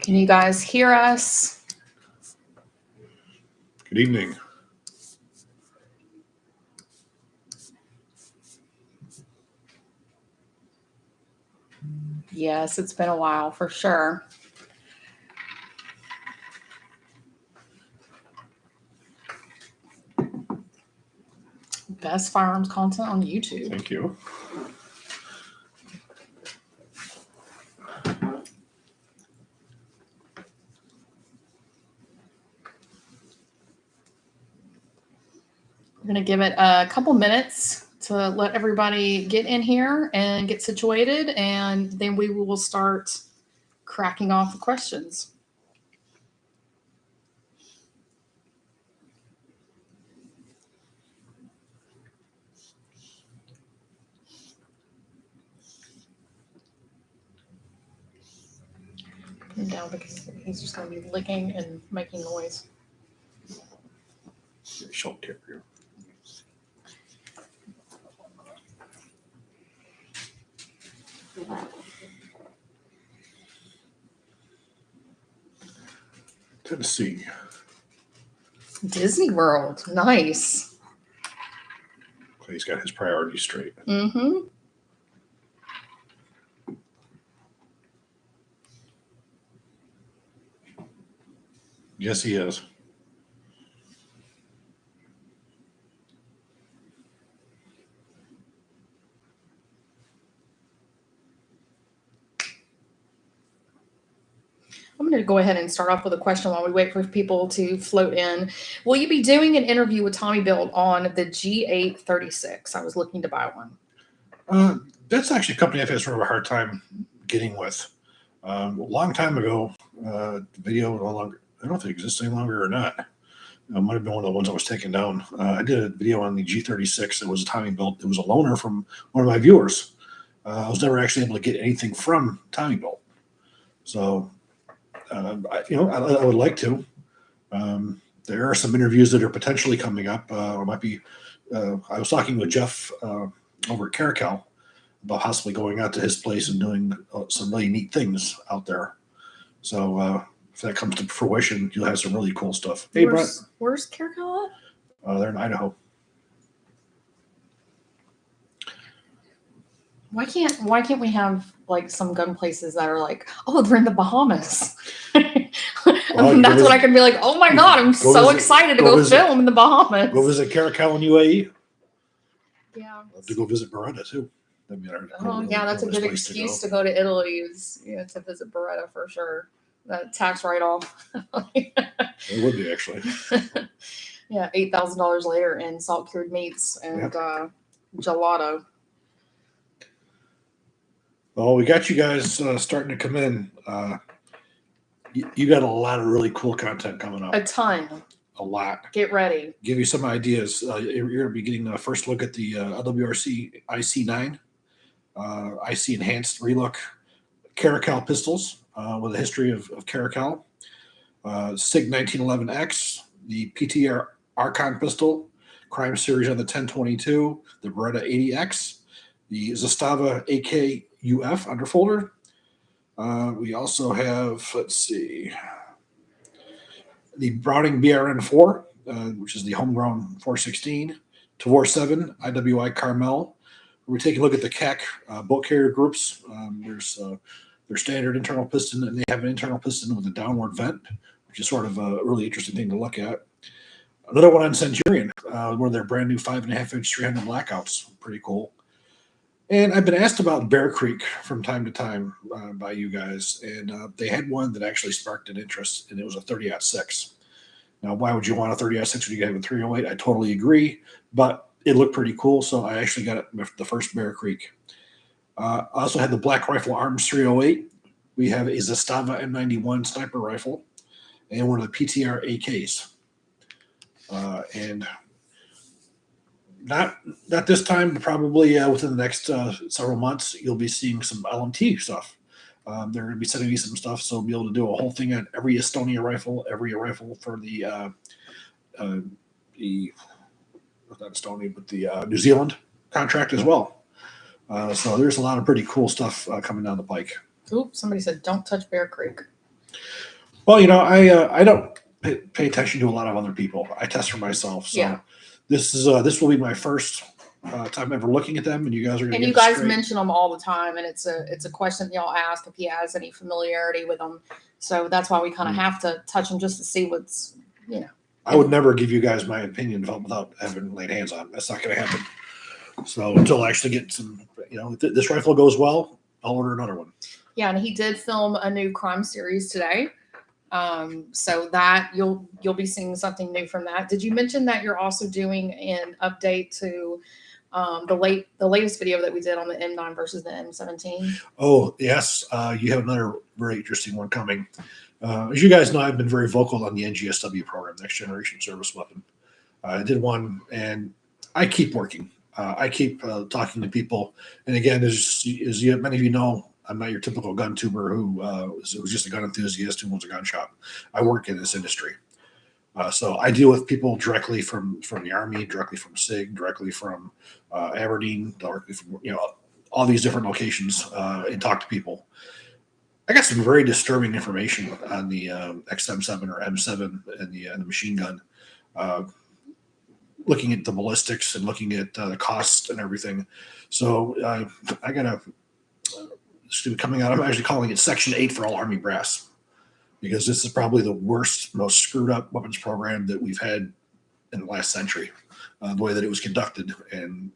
Can you guys hear us? Good evening. Yes, it's been a while for sure. Best firearms content on YouTube. Thank you. We're going to give it a couple minutes to let everybody get in here and get situated, and then we will start cracking off the questions. Put him down because he's just going to be licking and making noise. Short tip here. Tennessee. Disney World. Nice. Clay's got his priorities straight. Mm-hmm. Yes, he is. I'm going to go ahead and start off with a question while we wait for people to float in. Will you be doing an interview with Tommy Built on the G836? I was looking to buy one. That's actually a company I've had sort of a hard time getting with. A long time ago, the video no longer, I don't know if it exists any longer or not. It might have been one of the ones I was taking down. I did a video on the G36. It was a Tommy Built. It was a loaner from one of my viewers. I was never actually able to get anything from Tommy Built. So, I would like to. There are some interviews that are potentially coming up. Or might be. I was talking with Jeff over at Caracal about possibly going out to his place and doing some really neat things out there. So if that comes to fruition, you'll have some really cool stuff. Hey, where's Caracal at? They're in Idaho. Why can't we have like some gun places that are like, oh, they're in the Bahamas? That's what I can be like, oh my God, I'm so excited to go film in the Bahamas. Go visit Caracal in UAE. Yeah. To go visit Beretta too. That's a good excuse to go to Italy is to visit Beretta for sure. That tax write-off. It would be actually. Yeah, $8,000 later in salt cured meats and gelato. Well, we got you guys starting to come in. You got a lot of really cool content coming up. A ton. A lot. Get ready. Give you some ideas. You're going to be getting a first look at the LWRC IC9, IC Enhanced Relook Caracal pistols with a history of Caracal. Sig 1911X, the PTR Archon pistol, Crime Series on the 1022, the Beretta 80X, the Zastava AKUF underfolder. We also have, the Browning BRN-4, which is the homegrown 416, Tavor 7, IWI Carmel. We're taking a look at the CAC boat carrier groups. There's their standard internal piston, and they have an internal piston with a downward vent, which is sort of a really interesting thing to look at. Another one on Centurion, one of their brand new 5.5-inch 300 blackouts. Pretty cool. And I've been asked about Bear Creek from time to time by you guys, and they had one that actually sparked an interest, and it was a 30-06. Now, why would you want a 30-06 when you have a 308? I totally agree, but it looked pretty cool, so I actually got it the first Bear Creek. I also had the Black Rifle Arms 308. We have a Zastava M91 sniper rifle, and one of the PTR AKs. And not this time, but probably within the next several months, you'll be seeing some LMT stuff. They're going to be sending me some stuff, so I'll be able to do a whole thing on every Estonia rifle, every rifle for the not Estonia, but the New Zealand contract as well. So there's a lot of pretty cool stuff coming down the pike. Oops, somebody said don't touch Bear Creek. Well, I don't pay attention to a lot of other people. I test for myself. So Yeah. this will be my first time ever looking at them, and you guys are going to And get you this guys straight. mention them all the time, and it's a question that y'all ask if he has any familiarity with them. So that's why we kind of have to touch them just to see what's, I would never give you guys my opinion without having laid hands on them. That's not going to happen. So until I actually get some, if this rifle goes well, I'll order another one. Yeah, and he did film a new crime series today. So that you'll be seeing something new from that. Did you mention that you're also doing an update to the latest video that we did on the M9 versus the M17? Oh, yes. You have another very interesting one coming. As you guys know, I've been very vocal on the NGSW program, Next Generation Service Weapon. I did one, and I keep working. I keep talking to people. And again, as many of you know, I'm not your typical gun tuber who was just a gun enthusiast who owns a gun shop. I work in this industry. So I deal with people directly from the Army, directly from Sig, directly from Aberdeen, directly from all these different locations, and talk to people. I got some very disturbing information on the XM7 or M7 and the machine gun. Looking at the ballistics and looking at the cost and everything. So I got a coming out. I'm actually calling it Section 8 for all Army brass, because this is probably the worst, most screwed up weapons program that we've had in the last century. The way that it was conducted and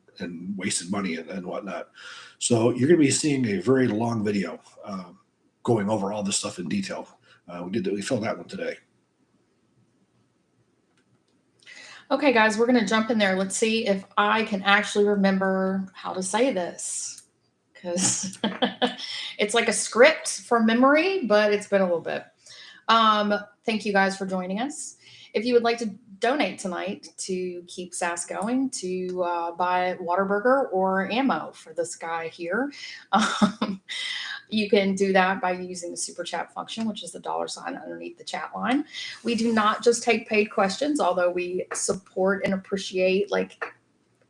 wasted money and whatnot. So you're going to be seeing a very long video going over all this stuff in detail. We filmed that one today. Okay, guys, we're going to jump in there. Let's see if I can actually remember how to say this, because it's like a script from memory, but it's been a little bit. Thank you guys for joining us. If you would like to donate tonight to keep SAS going, to buy Whataburger or ammo for this guy here, you can do that by using the super chat function, which is the $sign underneath the chat line. We do not just take paid questions, although we support and appreciate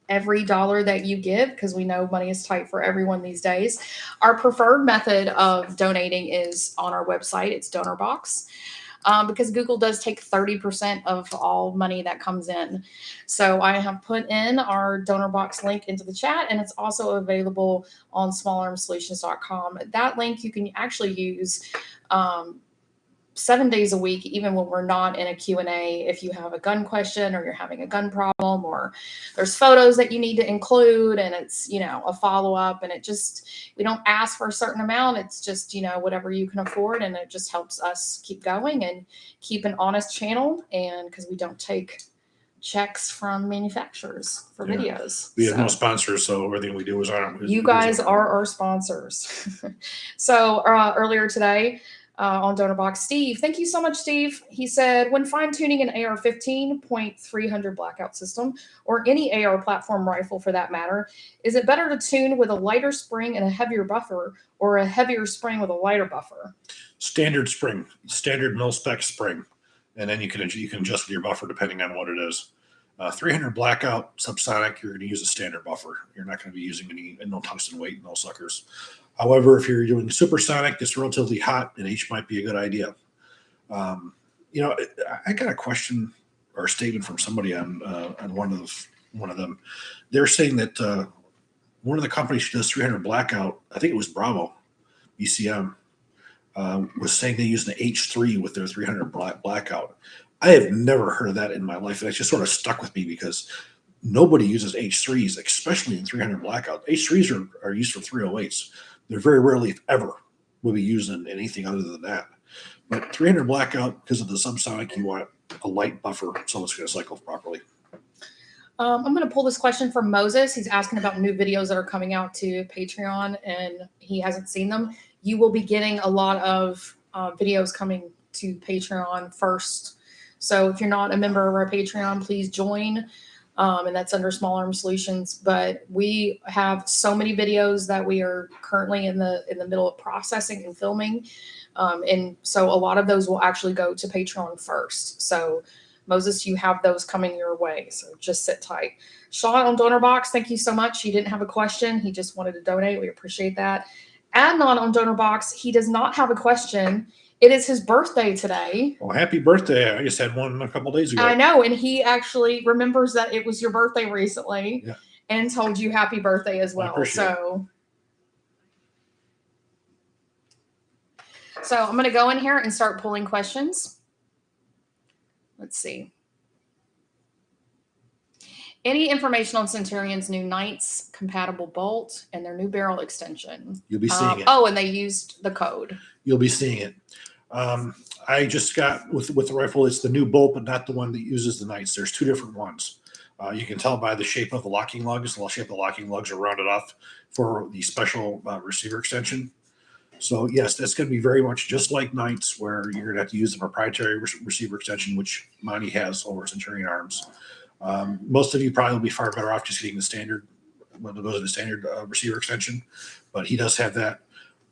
every dollar that you give, because we know money is tight for everyone these days. Our preferred method of donating is on our website. It's DonorBox. Because Google does take 30% of all money that comes in. So I have put in our donor box link into the chat, and it's also available on smallarmsolutions.com. That link you can actually use 7 days a week, even when we're not in a Q&A. If you have a gun question or you're having a gun problem, or there's photos that you need to include and it's, a follow-up, and we don't ask for a certain amount. It's just, whatever you can afford. And it just helps us keep going and keep an honest channel. And because we don't take checks from manufacturers for videos. We have no sponsors, so everything we do is on. You guys are our sponsors. So earlier today, on DonorBox, Steve. Thank you so much, Steve. He said, when fine-tuning an AR-15 .300 blackout system, or any AR platform rifle for that matter, is it better to tune with a lighter spring and a heavier buffer, or a heavier spring with a lighter buffer? Standard spring, standard mil-spec spring, and then you can adjust your buffer depending on what it is. 300 blackout subsonic, you're going to use a standard buffer. You're not going to be using no tungsten weight, no suckers. However, if you're doing supersonic, it's relatively hot, and H might be a good idea. I got a question or a statement from somebody on one of them. They're saying that one of the companies who does 300 blackout, I think it was Bravo, BCM, was saying they used an H3 with their 300 blackout. I have never heard of that in my life. And it just sort of stuck with me because nobody uses H3s, especially in 300 blackout. H3s are used for 308s. They're very rarely, if ever, will be used in anything other than that. But 300 blackout, because of the subsonic, you want a light buffer so it's going to cycle properly. I'm going to pull this question from Moses. He's asking about new videos that are coming out to Patreon, and he hasn't seen them. You will be getting a lot of videos coming to Patreon first. So if you're not a member of our Patreon, please join. And that's under Small Arm Solutions. But we have so many videos that we are currently in the middle of processing and filming. And so a lot of those will actually go to Patreon first. So Moses, you have those coming your way. So just sit tight. Sean on DonorBox, thank you so much. He didn't have a question. He just wanted to donate. We appreciate that. Adnan on DonorBox, he does not have a question. It is his birthday today. Well, happy birthday. I just had one a couple days ago. I know, and he actually remembers that it was your birthday recently and told you happy birthday as well. So I'm going to go in here and start pulling questions. Let's see. Any information on Centurion's new Knights compatible bolt and their new barrel extension? You'll be seeing it. Oh, and they used the code. You'll be seeing it. I just got with the rifle. It's the new bolt, but not the one that uses the Knights. There's two different ones. You can tell by the shape of the locking lugs. The shape of the locking lugs are rounded off for the special receiver extension. So yes, that's going to be very much just like Knights, where you're going to have to use the proprietary receiver extension, which Monty has over Centurion Arms. Most of you probably will be far better off just getting the standard, one of those are the standard receiver extension, but he does have that.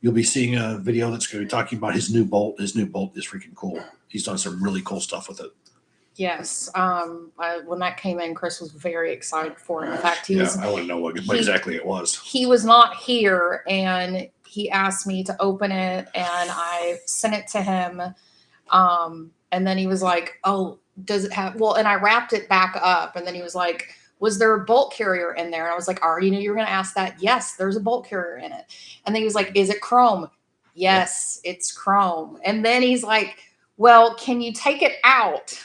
You'll be seeing a video that's going to be talking about his new bolt. His new bolt is freaking cool. He's done some really cool stuff with it. Yes. When that came in, Chris was very excited for it. In fact, he was. I want to know what exactly it was. He was not here, and he asked me to open it, and I sent it to him. And then he was like, "Oh, does it have?" Well, and I wrapped it back up, and then he was like, "Was there a bolt carrier in there?" And I was like, "I already knew you were going to ask that." Yes, there's a bolt carrier in it. And then he was like, "Is it chrome?" Yes, it's chrome. And then he's like, "Well, can you take it out?"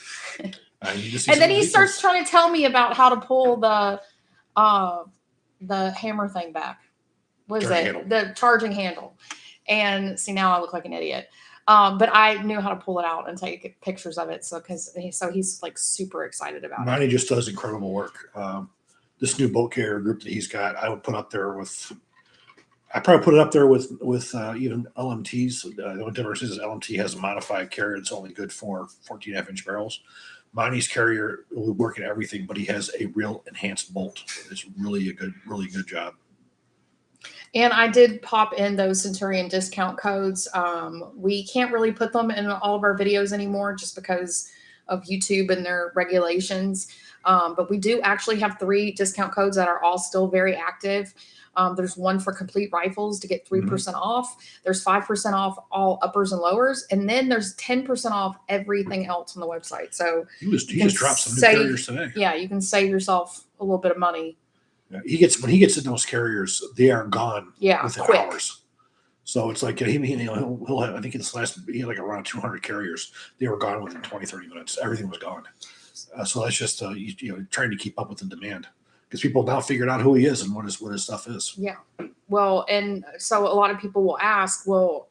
And then he starts trying to tell me about how to pull the hammer thing back. What is it? The charging handle. And see, now I look like an idiot. But I knew how to pull it out and take pictures of it. So he's like super excited about it. Monty just does incredible work. This new bolt carrier group that he's got, I would put up there with. I probably put it up there with even LMTs. The only difference is LMT has a modified carrier that's only good for 14.5-inch barrels. Monty's carrier will work in everything, but he has a real enhanced bolt. It's really good job. And I did pop in those Centurion discount codes. We can't really put them in all of our videos anymore just because of YouTube and their regulations. But we do actually have 3 discount codes that are all still very active. There's one for complete rifles to get 3% off. There's 5% off all uppers and lowers. And then there's 10% off everything else on the website. So he just dropped some new carriers today. Yeah, you can save yourself a little bit of money. Yeah, when he gets in those carriers, they are gone within quick. hours. So it's like he'll have, I think he had like around 200 carriers. They were gone within 20, 30 minutes. Everything was gone. So that's just trying to keep up with the demand, because people now figured out who he is and what his stuff is. Yeah. Well, and so a lot of people will ask, well,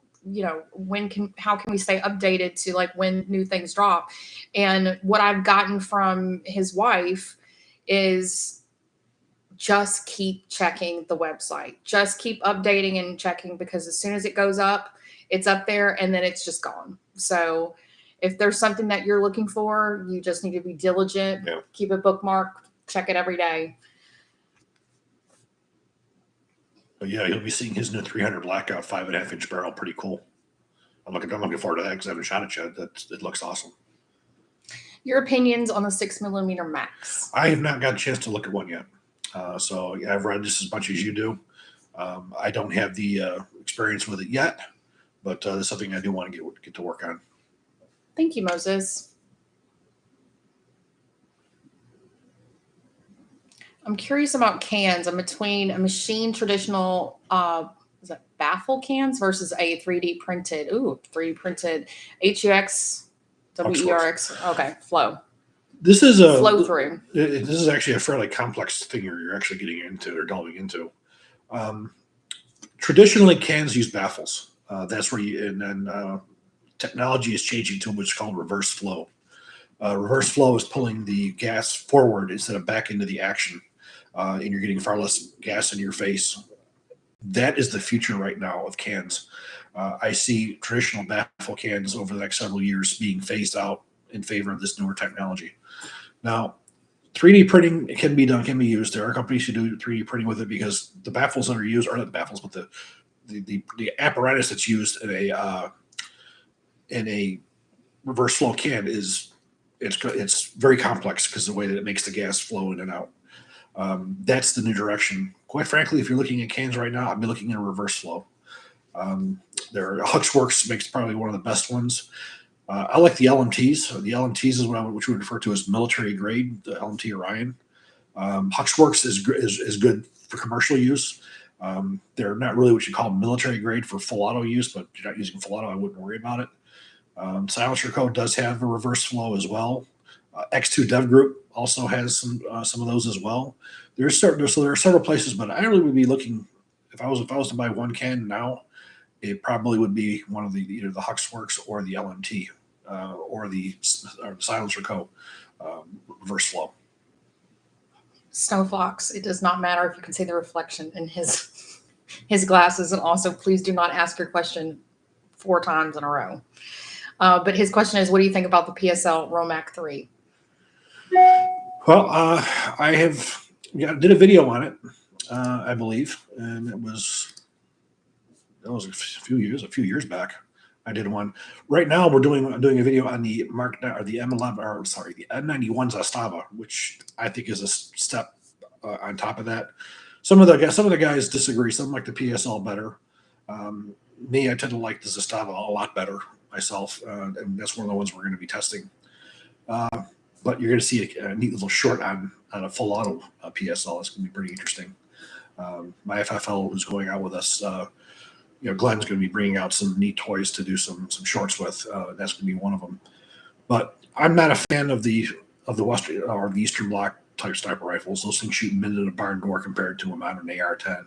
how can we stay updated to like when new things drop? And what I've gotten from his wife is just keep checking the website. Just keep updating and checking, because as soon as it goes up, it's up there and then it's just gone. So if there's something that you're looking for, you just need to be diligent, keep a bookmark, check it every day. But yeah, you'll be seeing his new 300 blackout 5.5-inch barrel. Pretty cool. I'm looking forward to that because I haven't shot it yet. It looks awesome. Your opinions on the 6mm Max? I have not got a chance to look at one yet. So I've read just as much as you do. I don't have the experience with it yet, but it's something I do want to get to work on. Thank you, Moses. I'm curious about cans. I'm between a machine traditional, is that baffle cans versus a 3D printed, 3D printed HUX, WERX. Okay, flow. This is a flow through. This is actually a fairly complex thing you're actually getting into or delving into. Traditionally, cans use baffles. That's where technology is changing to what's called reverse flow. Reverse flow is pulling the gas forward instead of back into the action, and you're getting far less gas in your face. That is the future right now of cans. I see traditional baffle cans over the next several years being phased out in favor of this newer technology. Now, 3D printing can be used. There are companies who do 3D printing with it, because the baffles that are used are not the baffles, but the apparatus that's used in a reverse flow can it's very complex because of the way that it makes the gas flow in and out. That's the new direction. Quite frankly, if you're looking at cans right now, I'd be looking at a reverse flow. Their Huxworks makes probably one of the best ones. I like the LMTs. The LMTs is which we refer to as military grade, the LMT Orion. Huxworks is good for commercial use. They're not really what you call military grade for full auto use, but if you're not using full auto, I wouldn't worry about it. Silencer Co. does have a reverse flow as well. X2 Dev Group also has some of those as well. There are several places, but I really would be looking if I was to buy one can now, it probably would be one of either the Huxworks or the LMT or the Silencer Co. Reverse flow. Snowfox, it does not matter if you can see the reflection in his glasses, and also please do not ask your question 4 times in a row. But his question is, what do you think about the PSL Romac 3? Well, I did a video on it, I believe, and it was a few years back. I did one. Right now, I'm doing a video on the the M11, or sorry, the N91 Zastava, which I think is a step on top of that. Some of the guys disagree. Some like the PSL better. Me, I tend to like the Zastava a lot better myself, and that's one of the ones we're going to be testing. But you're going to see a neat little short on a full auto PSL. It's going to be pretty interesting. My FFL who's going out with us, Glenn's going to be bringing out some neat toys to do some shorts with. That's going to be one of them. But I'm not a fan of the Western or the Eastern Bloc type sniper rifles. Those things shoot mid in a barn door compared to a modern AR-10.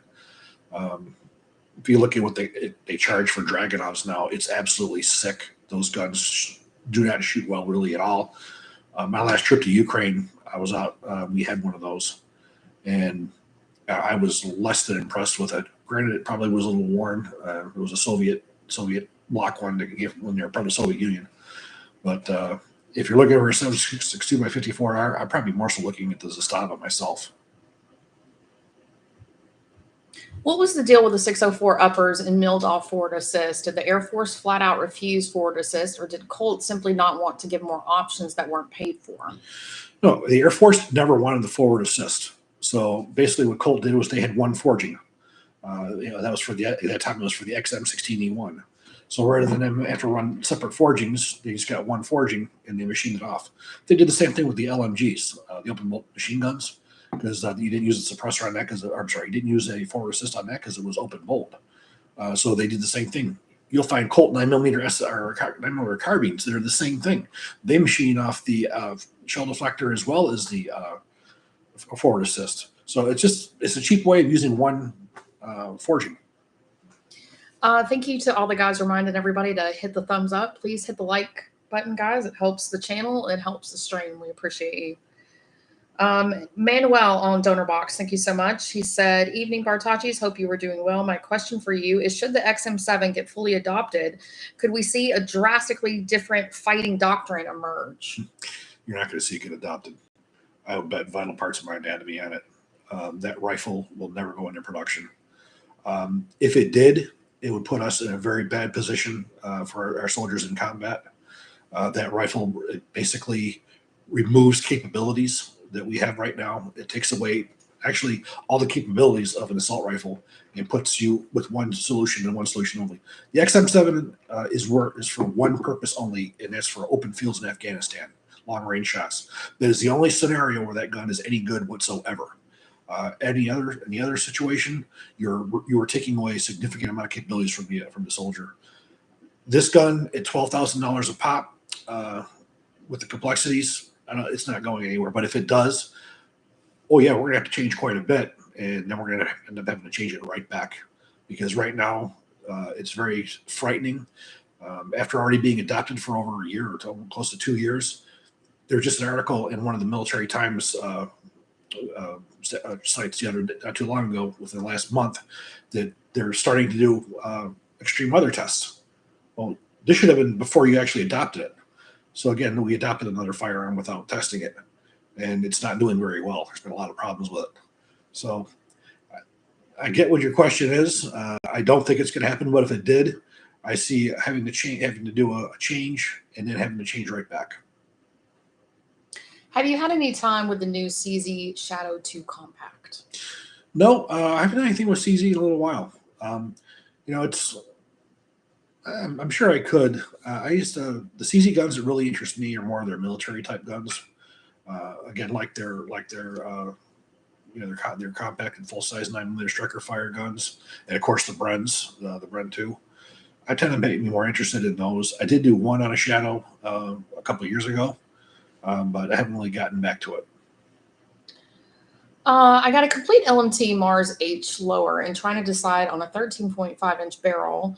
If you look at what they charge for Dragunovs now, it's absolutely sick. Those guns do not shoot well really at all. My last trip to Ukraine, I was out. We had one of those, and I was less than impressed with it. Granted, it probably was a little worn. It was a Soviet block one when they were part of the Soviet Union. But if you're looking for a 7.62 by 54R, I'm probably more so looking at the Zastava myself. What was the deal with the 604 uppers and milled off forward assist? Did the Air Force flat out refuse forward assist, or did Colt simply not want to give more options that weren't paid for? No, the Air Force never wanted the forward assist. So basically what Colt did was they had one forging. That was at that time it was for the XM16E1. So rather than them have to run separate forgings, they just got one forging and they machined it off. They did the same thing with the LMGs, the open bolt machine guns, because you didn't use a suppressor on that you didn't use a forward assist on that because it was open bolt. So they did the same thing. You'll find Colt 9mm carbines. They're the same thing. They machine off the shell deflector as well as the forward assist. So it's a cheap way of using one forging. Thank you to all the guys reminding everybody to hit the thumbs up. Please hit the like button, guys. It helps the channel. It helps the stream. We appreciate you. Manuel on DonorBox, thank you so much. He said, evening Bartachis, hope you are doing well. My question for you is, should the XM7 get fully adopted, could we see a drastically different fighting doctrine emerge? You're not going to see it get adopted. I would bet vital parts of my anatomy on it. That rifle will never go into production. If it did, it would put us in a very bad position for our soldiers in combat. That rifle basically removes capabilities that we have right now. It takes away actually all the capabilities of an assault rifle and puts you with one solution and one solution only. The XM7 is for one purpose only, and that's for open fields in Afghanistan, long range shots. That is the only scenario where that gun is any good whatsoever. Any other situation, you are taking away a significant amount of capabilities from the soldier. This gun at $12,000 a pop, with the complexities, it's not going anywhere. But if it does, oh yeah, we're gonna have to change quite a bit, and then we're gonna end up having to change it right back, because right now it's very frightening. After already being adopted for over a year or close to 2 years, there's just an article in one of the Military Times sites not too long ago, within the last month, that they're starting to do extreme weather tests. Well, this should have been before you actually adopted it. So again, we adopted another firearm without testing it, and it's not doing very well. There's been a lot of problems with it. So I get what your question is. I don't think it's going to happen, but if it did, I see having to do a change and then having to change right back. Have you had any time with the new CZ Shadow 2 Compact? No, I haven't done anything with CZ in a little while. I'm sure I could. I used to, the CZ guns that really interest me are more their military type guns. Again, like their their compact and full size 9mm striker fire guns, and of course the Brens, the Bren 2. I tend to make me more interested in those. I did do one on a Shadow a couple of years ago, but I haven't really gotten back to it. I got a complete LMT Mars H lower and trying to decide on a 13.5-inch barrel,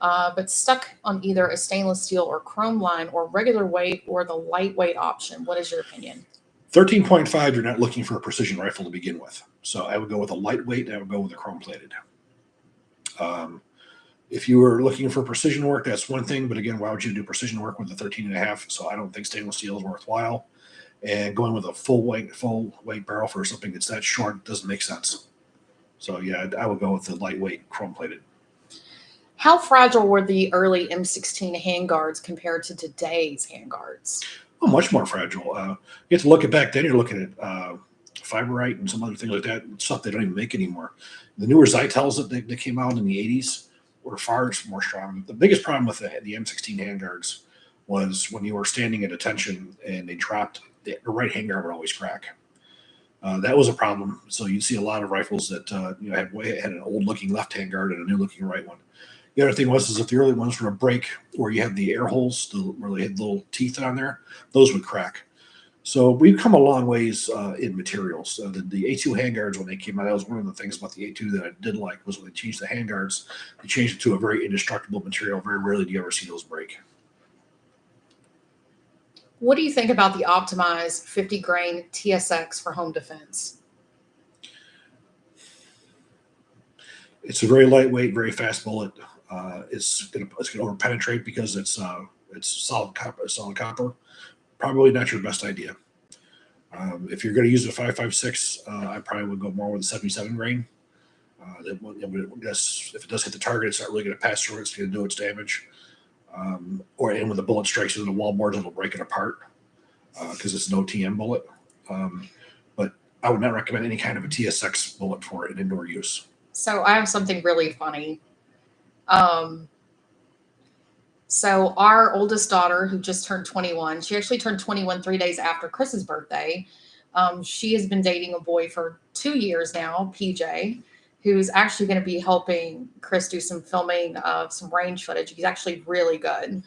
but stuck on either a stainless steel or chrome line or regular weight or the lightweight option. What is your opinion? 13.5, you're not looking for a precision rifle to begin with. So I would go with a lightweight, I would go with a chrome plated. If you were looking for precision work, that's one thing. But again, why would you do precision work with a 13.5? So I don't think stainless steel is worthwhile. And going with a full weight barrel for something that's that short doesn't make sense. So yeah, I would go with the lightweight chrome plated. How fragile were the early M16 handguards compared to today's handguards? Oh, much more fragile. You have to look at back then. You're looking at Fiberite and some other things like that. Stuff they don't even make anymore. The newer Zytels that came out in the 80s were far more strong. The biggest problem with the M16 handguards was when you were standing at attention and they dropped, the right handguard would always crack. That was a problem. So you'd see a lot of rifles that had an old-looking left handguard and a new-looking right one. The other thing was if the early ones were to break, where you have the air holes, where they had little teeth on there, those would crack. So we've come a long ways in materials. The A2 handguards, when they came out, that was one of the things about the A2 that I did like, was when they changed the handguards, they changed it to a very indestructible material. Very rarely do you ever see those break. What do you think about the optimized 50 grain TSX for home defense? It's a very lightweight, very fast bullet. It's gonna over penetrate because it's solid copper. Probably not your best idea. If you're going to use a 5.56, I probably would go more with a 77 grain. If it does hit the target, it's not really going to pass through. It's going to do its damage. And when the bullet strikes into the wall boards, it'll break it apart because it's no TM bullet. But I would not recommend any kind of a TSX bullet for an indoor use. So I have something really funny. So our oldest daughter, who just turned 21, she actually turned 21 3 days after Chris's birthday. She has been dating a boy for 2 years now, PJ, who's actually going to be helping Chris do some filming of some range footage. He's actually really good.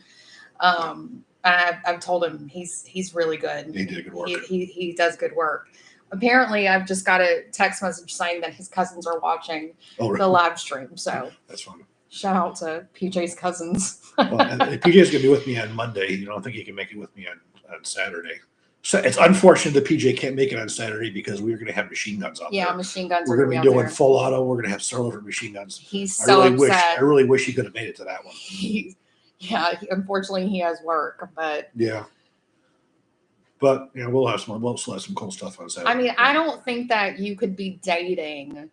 I've told him he's really good. He did good work. He does good work. Apparently, I've just got a text message saying that his cousins are watching the live stream. So that's fun. Shout out to PJ's cousins. Well, PJ's going to be with me on Monday. I don't think he can make it with me on Saturday. So it's unfortunate that PJ can't make it on Saturday because we were going to have machine guns out there. Yeah, machine guns. We're going to be doing full auto. We're going to have several different machine guns. He's so upset. I really wish he could have made it to that one. Unfortunately, he has work, but yeah. But we'll still have some cool stuff on Saturday. I mean, I don't think that you could be dating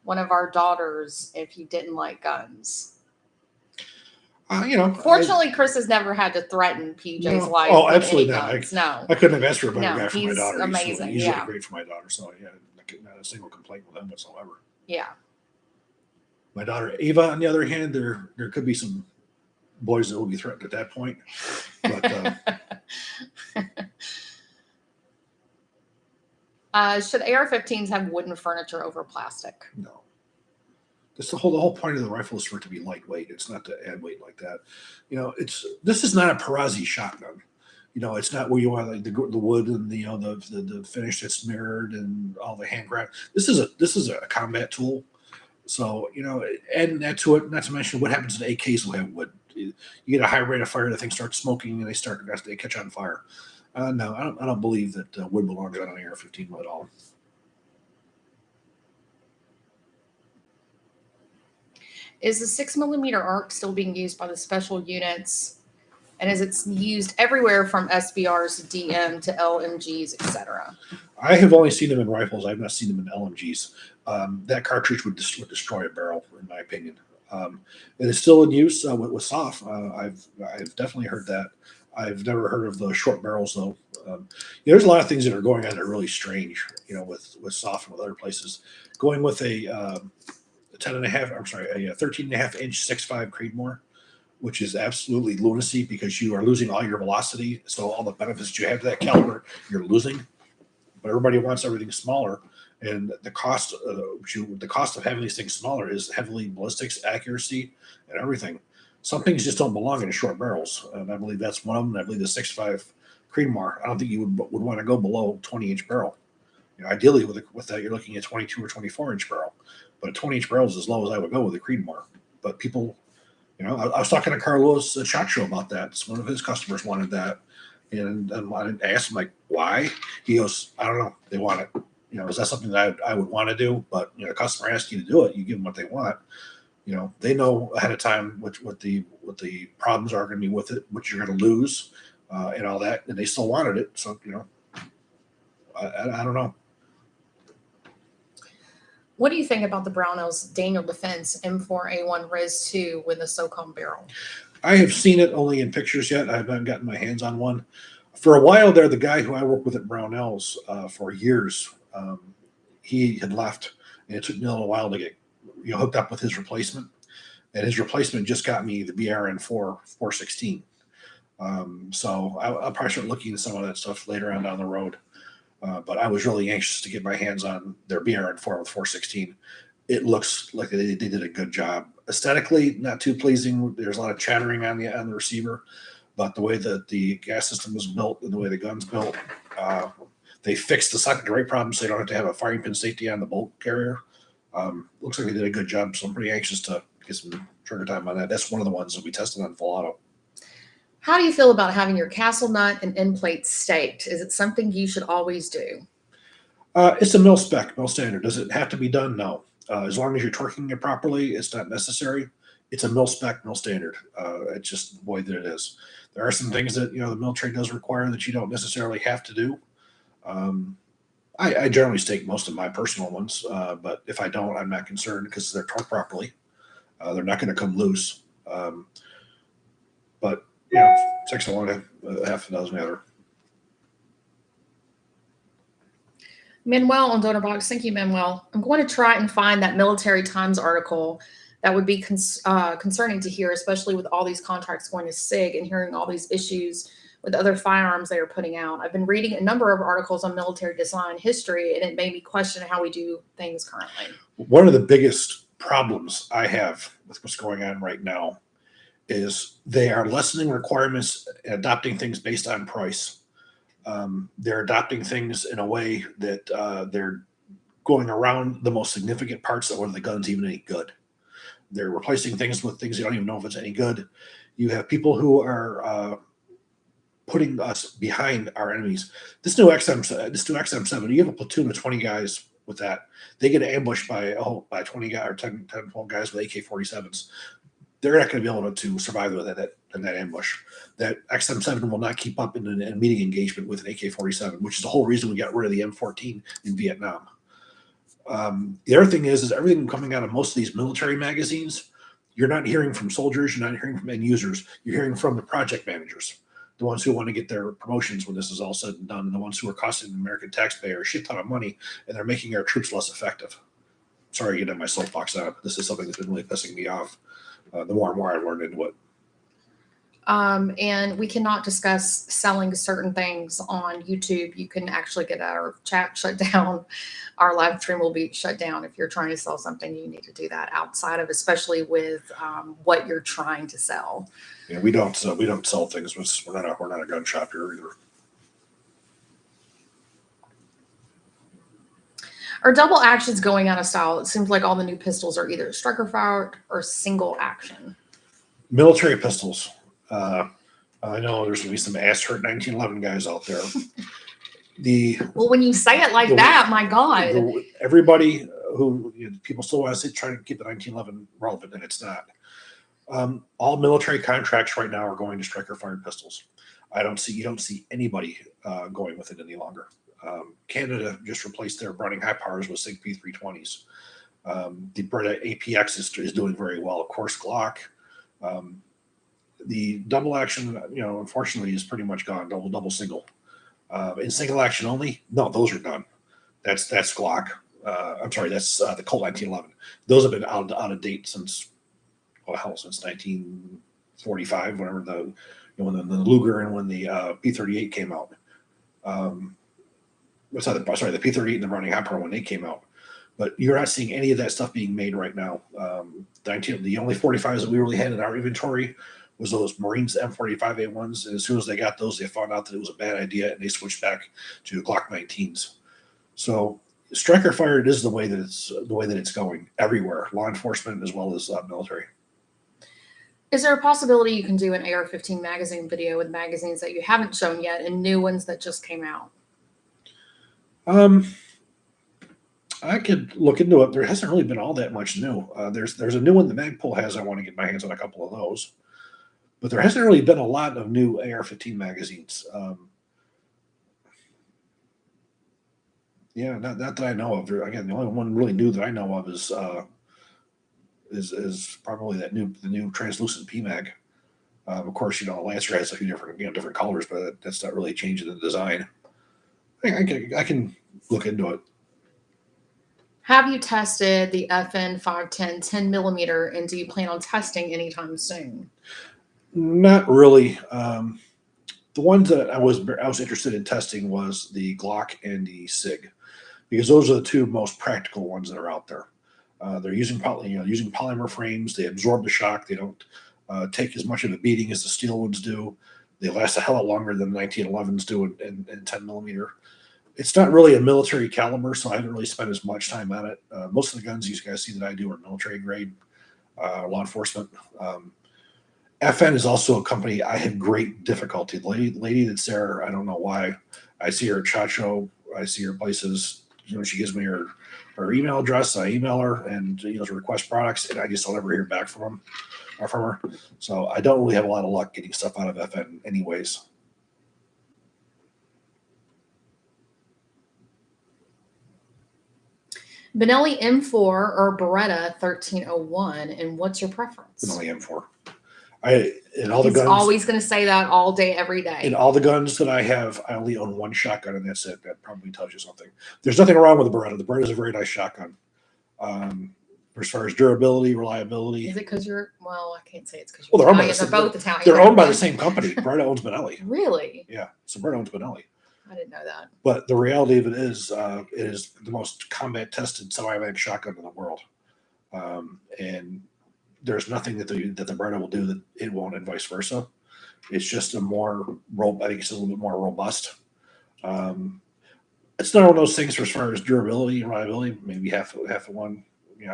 one of our daughters if you didn't like guns. Fortunately, Chris has never had to threaten PJ's life. Oh, absolutely not. I couldn't have asked for a better guy for my daughter. Amazing. He's really great for my daughter. So yeah, not a single complaint with him whatsoever. Yeah. My daughter Ava, on the other hand, there could be some boys that will be threatened at that point. But should AR-15s have wooden furniture over plastic? No. That's the whole point of the rifle is for it to be lightweight. It's not to add weight like that. This is not a Perazzi shotgun. It's not where you want like the wood and the finish that's mirrored and all the hand grab. This is a combat tool. So adding that to it, not to mention what happens in AKs will have wood. You get a high rate of fire, the thing starts smoking and they catch on fire. No, I don't believe that wood belongs on an AR-15 at all. Is the 6mm arc still being used by the special units? And is it used everywhere from SBRs to DM to LMGs, etc.? I have only seen them in rifles. I've not seen them in LMGs. That cartridge would destroy a barrel, in my opinion. It is still in use with SOF. I've definitely heard that. I've never heard of the short barrels though. There's a lot of things that are going on that are really strange. With SOF and with other places. Going with a 13.5-inch 6.5 Creedmoor which is absolutely lunacy because you are losing all your velocity. So all the benefits you have to that caliber, you're losing. But everybody wants everything smaller, and the cost of having these things smaller is heavily ballistics, accuracy, and everything. Some things just don't belong in short barrels, and I believe that's one of them. I believe the 6.5 Creedmoor. I don't think you would want to go below 20-inch barrel. Ideally, with that, you're looking at 22 or 24-inch barrel, but a 20-inch barrel is as low as I would go with a Creedmoor. But people, I was talking to Carlos at SHOT Show about that. One of his customers wanted that. And I asked him, like, why? He goes, I don't know. They want it. Is that something that I would want to do? But, a customer asks you to do it. You give them what they want. They know ahead of time what the problems are going to be with it, what you're going to lose, and all that. And they still wanted it. So, I don't know. What do you think about the Brownells Daniel Defense M4A1 Res 2 with a SOCOM barrel? I have seen it only in pictures yet. I haven't gotten my hands on one. For a while there, the guy who I worked with at Brownells for years, he had left, and it took me a little while to get hooked up with his replacement. And his replacement just got me the BRN-4 416. So I'll probably start looking at some of that stuff later on down the road. But I was really anxious to get my hands on their BRN-4 with 416. It looks like they did a good job. Aesthetically, not too pleasing. There's a lot of chattering on the receiver, but the way that the gas system was built and the way the gun's built, they fixed the secondary problem so they don't have to have a firing pin safety on the bolt carrier. Looks like they did a good job, so I'm pretty anxious to get some trigger time on that. That's one of the ones that we tested on full auto. How do you feel about having your castle nut and end plate staked? Is it something you should always do? It's a mil spec, mil standard. Does it have to be done? No. As long as you're torquing it properly, it's not necessary. It's a mil spec, mil standard. It's just the way that it is. There are some things that the military does require that you don't necessarily have to do. I generally stake most of my personal ones, but if I don't, I'm not concerned because they're torqued properly. They're not going to come loose. But 6 of one, half a dozen the other. Manuel on DonorBox, thank you, Manuel. I'm going to try and find that Military Times article. That would be concerning to hear, especially with all these contracts going to SIG and hearing all these issues with other firearms they are putting out. I've been reading a number of articles on military design history, and it made me question how we do things currently. One of the biggest problems I have with what's going on right now is they are lessening requirements and adopting things based on price. They're adopting things in a way that they're going around the most significant parts of whether the gun's even any good. They're replacing things with things you don't even know if it's any good. You have people who are putting us behind our enemies. This new XM7, you have a platoon of 20 guys with that. They get ambushed by 20 guys or 10, 12 guys with AK-47s. They're not going to be able to survive with that ambush. That XM7 will not keep up in a meeting engagement with an AK-47, which is the whole reason we got rid of the M14 in Vietnam. The other thing is everything coming out of most of these military magazines, you're not hearing from soldiers, you're not hearing from end users, you're hearing from the project managers, the ones who want to get their promotions when this is all said and done, and the ones who are costing the American taxpayer a shit ton of money, and they're making our troops less effective. Sorry to get on my soapbox now, but this is something that's been really pissing me off. The more and more I learned into it. And we cannot discuss selling certain things on YouTube. You can actually get our chat shut down. Our live stream will be shut down. If you're trying to sell something, you need to do that outside of, especially with what you're trying to sell. Yeah, we don't sell things. We're not a gun shop here either. Are double actions going out of style? It seems like all the new pistols are either striker fired or single action. Military pistols. I know there's going to be some ass hurt 1911 guys out there. Well, when you say it like that, my God. Everybody who people still want to say trying to keep the 1911 relevant, and it's not. All military contracts right now are going to striker fired pistols. You don't see anybody going with it any longer. Canada just replaced their Browning high powers with Sig P320s. The Breda APX is doing very well. Of course, Glock. The double action, unfortunately, is pretty much gone. Double, single. In single action only, no, those are done. That's Glock. I'm sorry, that's the Colt 1911. Those have been out of date since 1970 45, whenever when the Luger and when the P38 came out. The P38 and the Browning Hopper when they came out. But you're not seeing any of that stuff being made right now. The only 45s that we really had in our inventory was those Marines M45A1s, and as soon as they got those, they found out that it was a bad idea, and they switched back to Glock 19s. So striker fired is the way that it's going everywhere, law enforcement as well as military. Is there a possibility you can do an AR-15 magazine video with magazines that you haven't shown yet and new ones that just came out? I could look into it. There hasn't really been all that much new. There's a new one that Magpul has. I want to get my hands on a couple of those. But there hasn't really been a lot of new AR-15 magazines. Yeah, not that I know of. Again, the only one really new that I know of is probably the new translucent PMag. Of course, Lancer has a few different colors, but that's not really changing the design. I can look into it. Have you tested the FN 510 10 millimeter, and do you plan on testing anytime soon? Not really. The ones that I was interested in testing was the Glock and the Sig, because those are the two most practical ones that are out there. They're using polymer frames. They absorb the shock. They don't take as much of a beating as the steel ones do. They last a hell of longer than the 1911s do in 10 millimeter. It's not really a military caliber, so I haven't really spent as much time on it. Most of the guns you guys see that I do are military grade, law enforcement. FN is also a company I have great difficulty. The lady that's there, I don't know why. I see her at SHOT Show. I see her places. She gives me her email address. I email her and to request products, and I just don't ever hear back from her. So I don't really have a lot of luck getting stuff out of FN anyways. Benelli M4 or Beretta 1301, and what's your preference? Benelli M4. He's always going to say that all day, every day. In all the guns that I have, I only own one shotgun, and that's it. That probably tells you something. There's nothing wrong with the Beretta. The Beretta is a very nice shotgun. As far as durability, reliability. Is it because you're? Well, I can't say it's because you're. Well, they're both Italian. They're owned by the same company. Beretta owns Benelli. Really? Yeah. So Beretta owns Benelli. I didn't know that. But the reality of it is the most combat-tested semi-automatic shotgun in the world, and there's nothing that the Beretta will do that it won't, and vice versa. It's just I think it's a little bit more robust. It's not one of those things as far as durability and reliability. Maybe half of one,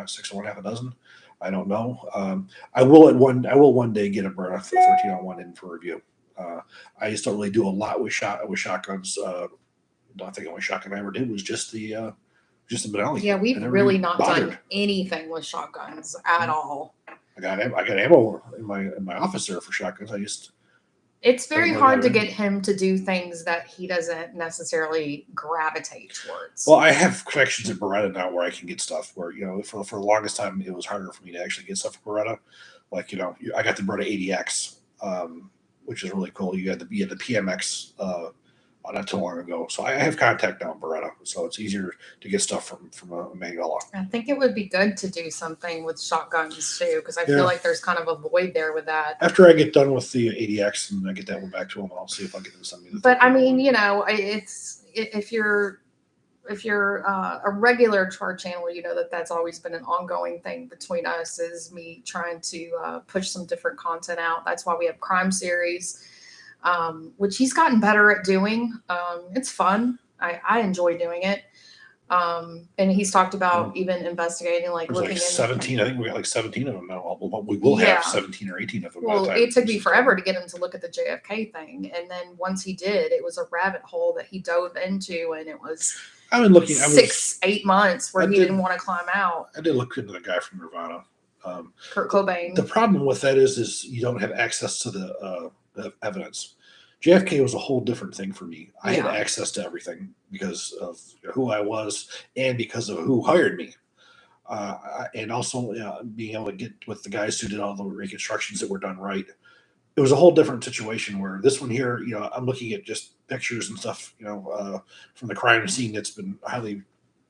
6 of one, half a dozen. I don't know. I will one day get a Beretta 1301 in for review. I just don't really do a lot with shotguns. I think the only shotgun I ever did was just the Benelli. Yeah, we've really not done anything with shotguns at all. I got ammo in my office there for shotguns. It's very hard to get him to do things that he doesn't necessarily gravitate towards. Well, I have connections at Beretta now where I can get stuff where, for the longest time, it was harder for me to actually get stuff at Beretta. Like, I got the Beretta 80X, which is really cool. You had the PMX not too long ago. So I have contact now in Beretta, so it's easier to get stuff from a Manuela. I think it would be good to do something with shotguns too, because I feel like there's kind of a void there with that. After I get done with the 80X and I get that one back to them, I'll see if I can do something. But I mean, it's if you're a regular to our channel, that's always been an ongoing thing between us, is me trying to push some different content out. That's why we have crime series, which he's gotten better at doing. It's fun. I enjoy doing it. And he's talked about even investigating, looking at 17. I think we got 17 of them now. We will have 17 or 18 of them. Well, it took me forever to get him to look at the JFK thing, and then once he did, it was a rabbit hole that he dove into, and it was. I've been looking 8 months where he didn't want to climb out. I did look into the guy from Nirvana, Kurt Cobain. The problem with that is you don't have access to the evidence. JFK was a whole different thing for me. I had access to everything because of who I was and because of who hired me. And also being able to get with the guys who did all the reconstructions that were done right. It was a whole different situation where this one here, I'm looking at just pictures and stuff, from the crime scene that's been highly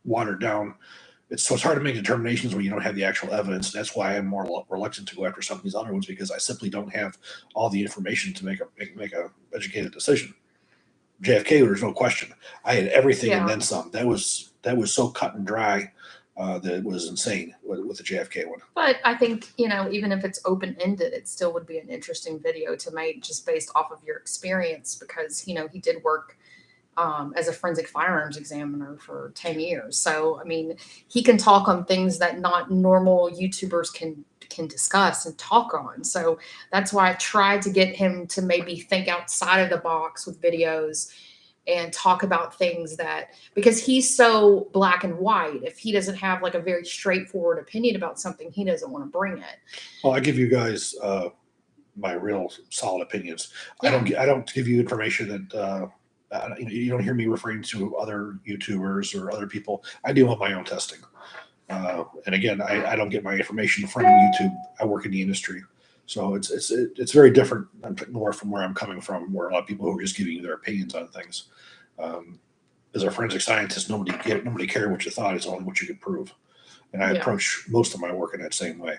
watered down. it's hard to make determinations when you don't have the actual evidence. That's why I'm more reluctant to go after some of these other ones, because I simply don't have all the information to make a educated decision. JFK, there's no question. I had everything and then some. That was so cut and dry that it was insane with the JFK one. But I think, you know, even if it's open-ended, it still would be an interesting video to make just based off of your experience, because, you know, he did work as a forensic firearms examiner for 10 years. So, I mean, he can talk on things that not normal YouTubers can discuss and talk on. So that's why I tried to get him to maybe think outside of the box with videos and talk about things that, because he's so black and white, if he doesn't have like a very straightforward opinion about something, he doesn't want to bring it. Well, I give you guys my real solid opinions. Yeah. I don't give you information that you don't hear me referring to other YouTubers or other people. I do my own testing. And again, I don't get my information from YouTube. I work in the industry. So it's very different more from where I'm coming from, where a lot of people who are just giving you their opinions on things. As a forensic scientist, nobody cared what you thought. It's only what you could prove. And I approach most of my work in that same way.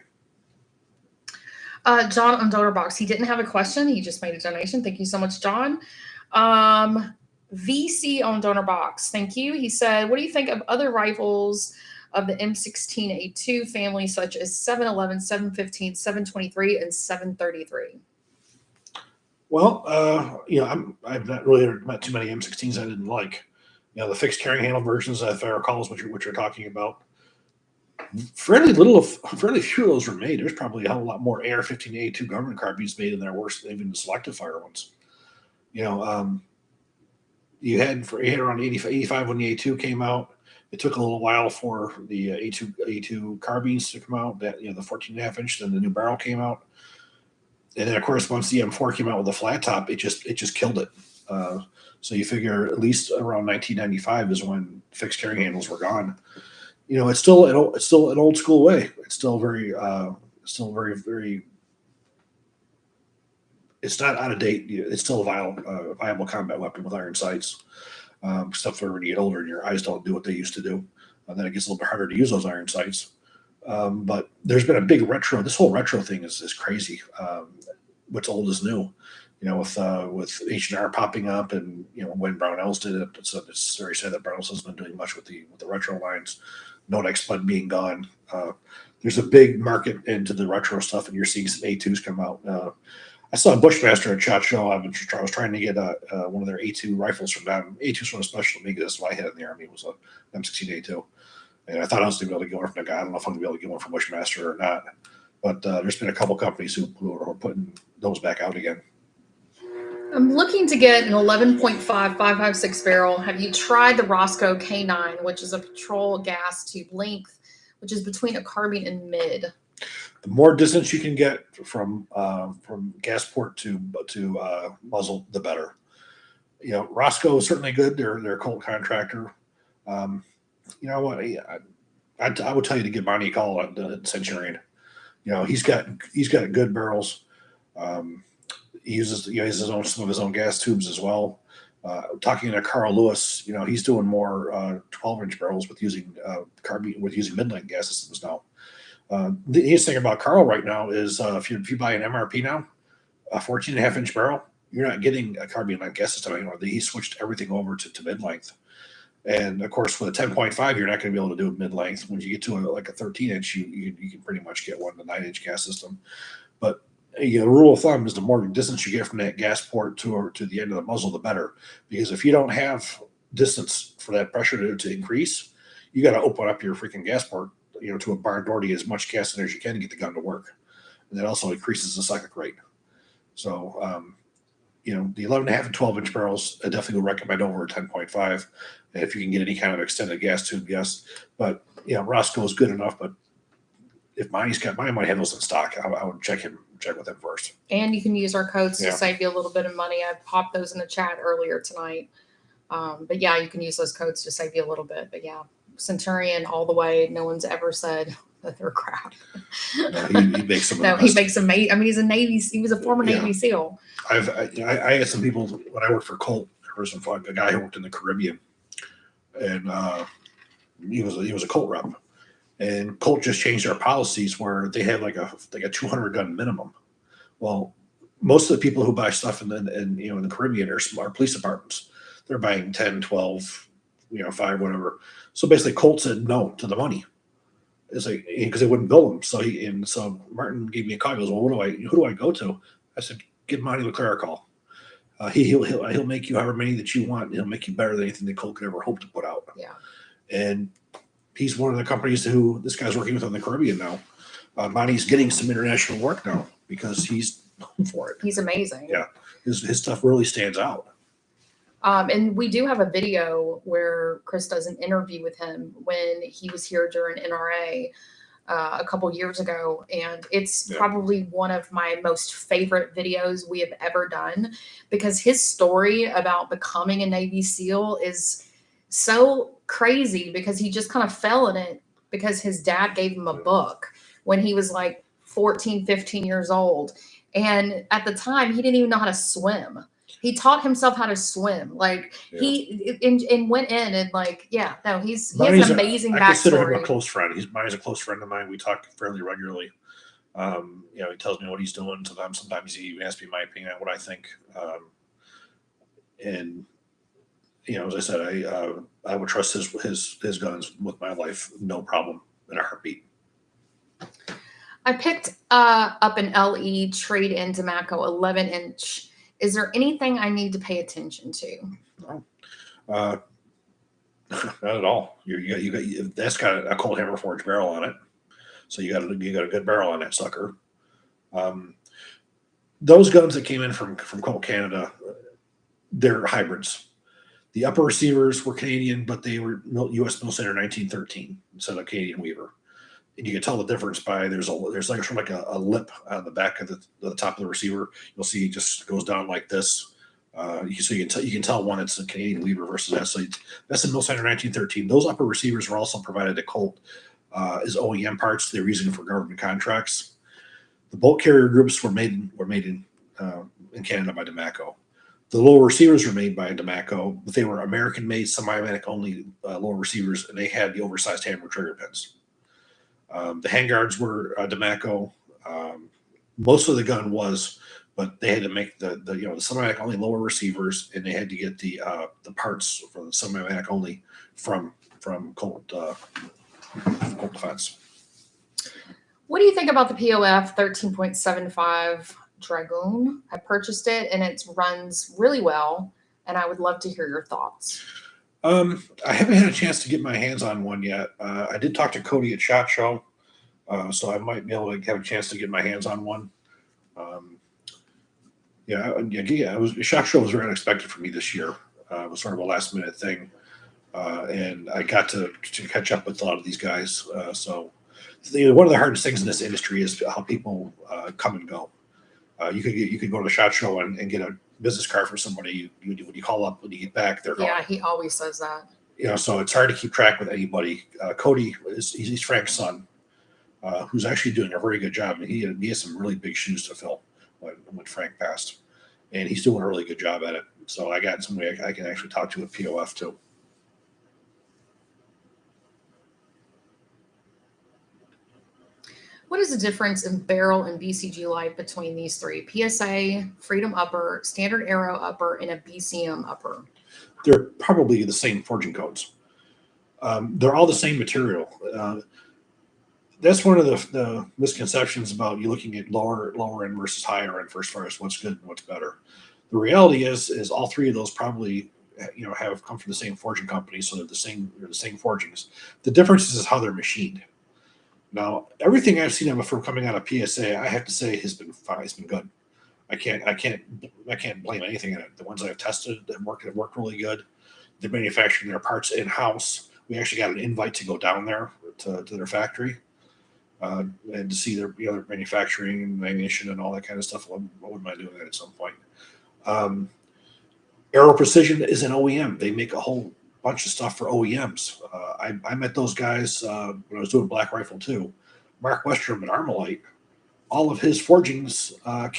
John on DonorBox, he didn't have a question. He just made a donation. Thank you so much, John. VC on DonorBox, thank you. He said, what do you think of other rifles of the M16A2 family, such as 711, 715, 723, and 733? Well, you know, I've not really met too many M16s I didn't like. You know, the fixed carrying handle versions, if I recall, is what you're talking about. Fairly few of those were made. There's probably a whole lot more AR-15A2 government carbines made than there were even the selective fire ones. You know, you had around 85 when the A2 came out. It took a little while for the A2 carbines to come out. That, you know, the 14.5 inch, then the new barrel came out, and then of course once the M4 came out with the flat top, it just killed it. So you figure at least around 1995 is when fixed carrying handles were gone. You know, it's still an old school way. It's still very it's not out of date. It's still a viable combat weapon with iron sights. Stuff where when you get older and your eyes don't do what they used to do, then it gets a little bit harder to use those iron sights. But there's been a big retro. This whole retro thing is crazy. What's old is new. You know, with H&R popping up, and you know when Brownells did it, it's very sad that Brownells hasn't been doing much with the retro lines. Nodex Bud being gone. There's a big market into the retro stuff, and you're seeing some A2s come out. I saw a Bushmaster at SHOT Show. I was trying to get one of their A2 rifles from them. A2's from a special league. That's what I had in the Army. It was a M16A2. And I thought I was going to be able to get one from the guy. I don't know if I'm going to be able to get one from Bushmaster or not. But there's been a couple companies who are putting those back out again. I'm looking to get an 11.5 5.56 barrel. Have you tried the Roscoe K9, which is a patrol gas tube length, which is between a carbine and mid? The more distance you can get from gas port to muzzle, the better. You know, Roscoe is certainly good. They're a Colt contractor. You know what? I would tell you to give Bonnie a call at Centurion. You know, he's got good barrels. He uses some of his own gas tubes as well. Talking to Carl Lewis, you know, he's doing more 12-inch barrels with using mid-length gas systems now. The easiest thing about Carl right now is if you buy an MRP now, a 14.5-inch barrel, you're not getting a carbine length gas system anymore. He switched everything over to mid-length. And of course, with a 10.5, you're not going to be able to do it mid-length. When you get to like a 13-inch, you can pretty much get one, the 9-inch gas system. But the rule of thumb is the more distance you get from that gas port to the end of the muzzle, the better. Because if you don't have distance for that pressure to increase, you got to open up your freaking gas port, you know, to a barn door to get as much gas in as you can to get the gun to work. And that also increases the cyclic rate. So, you know, the 11.5 and 12-inch barrels, I definitely would recommend over a 10.5. And if you can get any kind of extended gas tube, yes. But, you know, Roscoe is good enough. But if mine might have those in stock, I would check with him first. And you can use our codes to save you a little bit of money. I popped those in the chat earlier tonight. But yeah, you can use those codes to save you a little bit. But yeah, Centurion all the way. No one's ever said that they're crap. No, he makes them. No, he makes them. I mean, he was a former Navy SEAL. I had some people when I worked for Colt. There was a guy who worked in the Caribbean, and he was a Colt rep. And Colt just changed their policies where they have like a 200 gun minimum. Well, most of the people who buy stuff in the Caribbean are smart police departments. They're buying 10, 12, 5, whatever. So basically, Colt said no to the money. It's like, because they wouldn't bill them. So Martin gave me a call. He goes, well, who do I go to? I said, give Monty LeClaire a call. He'll make you however many that you want. He'll make you better than anything that Colt could ever hope to put out. Yeah. And he's one of the companies who this guy's working with on the Caribbean now. Monty's getting some international work now because he's known for it. He's amazing. Yeah. His stuff really stands out. And we do have a video where Chris does an interview with him when he was here during NRA a couple years ago. And it's probably one of my most favorite videos we have ever done, because his story about becoming a Navy SEAL is so crazy, because he just kind of fell in it because his dad gave him a book when he was like 14, 15 years old. And at the time, he didn't even know how to swim. He taught himself how to swim. Like he went in and he has an amazing backstory. I consider him a close friend. He's a close friend of mine. We talk fairly regularly. He tells me what he's doing. Sometimes he even asks me my opinion on what I think. As I said, I would trust his guns with my life, no problem, in a heartbeat. I picked up an LE trade-in Demaco 11-inch. Is there anything I need to pay attention to? No, not at all. You got that's got a Colt hammer forged barrel on it, so you got a good barrel on that sucker. Those guns that came in from Colt Canada, they're hybrids. The upper receivers were Canadian, but they were U.S. Mill Center 1913 instead of Canadian Weaver. And you can tell the difference by there's like a lip on the back of the top of the receiver. You'll see it just goes down like this. You can tell one it's a Canadian Weaver versus that. So that's in Mill Center 1913. Those upper receivers were also provided to Colt as OEM parts. They were using for government contracts. The bolt carrier groups were made in Canada by Demaco. The lower receivers were made by Demaco, but they were American-made, semi-automatic only lower receivers, and they had the oversized hammer trigger pins. The handguards were Demaco. Most of the gun was, but they had to make the semi-automatic only lower receivers, and they had to get the parts for the semi-automatic only from Colt Defense. What do you think about the POF 13.75 Dragoon? I purchased it and it runs really well, and I would love to hear your thoughts. I haven't had a chance to get my hands on one yet. I did talk to Cody at SHOT Show, so I might be able to have a chance to get my hands on one. SHOT Show was very unexpected for me this year. It was sort of a last minute thing, and I got to catch up with a lot of these guys. So one of the hardest things in this industry is how people come and go. You could go to the SHOT Show and get a business card for somebody. When you call up, when you get back, they're gone. Yeah, he always says that. So it's hard to keep track with anybody. Cody he's Frank's son, who's actually doing a very good job. And he has some really big shoes to fill when Frank passed, and he's doing a really good job at it. So I got somebody I can actually talk to at POF too. What is the difference in barrel and BCG life between these three? PSA, Freedom Upper, Standard Arrow Upper, and a BCM Upper. They're probably the same forging codes. They're all the same material. That's one of the misconceptions about you looking at lower end versus higher end as far as what's good and what's better. The reality is all three of those probably have come from the same forging company, so they're the same forgings. The difference is how they're machined. Now, everything I've seen from coming out of PSA, I have to say has been fine. It's been good. I can't blame anything in it. The ones I've tested have worked really good. They're manufacturing their parts in house. We actually got an invite to go down there to their factory and to see their manufacturing and ammunition and all that kind of stuff. I wouldn't mind doing that at some point. Aero Precision is an OEM. They make a whole bunch of stuff for OEMs. I met those guys when I was doing Black Rifle 2. Mark Westrom at ArmaLite, all of his forgings were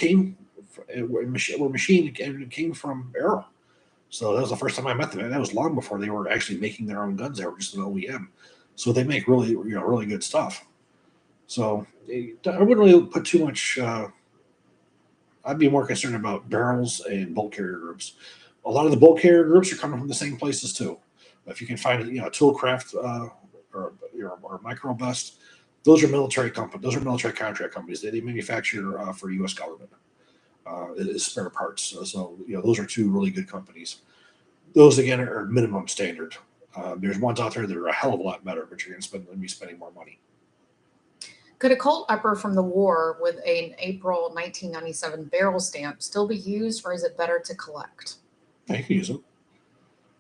machined and came from Aero. So that was the first time I met them, and that was long before they were actually making their own guns. They were just an OEM. So they make really, really good stuff. So I wouldn't really put too much. I'd be more concerned about barrels and bolt carrier groups. A lot of the bolt carrier groups are coming from the same places too. If you can find, Toolcraft or Microbust, those are military companies. Those are military contract companies. They manufacture for U.S. government spare parts. So those are two really good companies. Those again are minimum standard. There's ones out there that are a hell of a lot better, but you're going to be spending more money. Could a Colt upper from the war with an April 1997 barrel stamp still be used, or is it better to collect? Yeah, you can use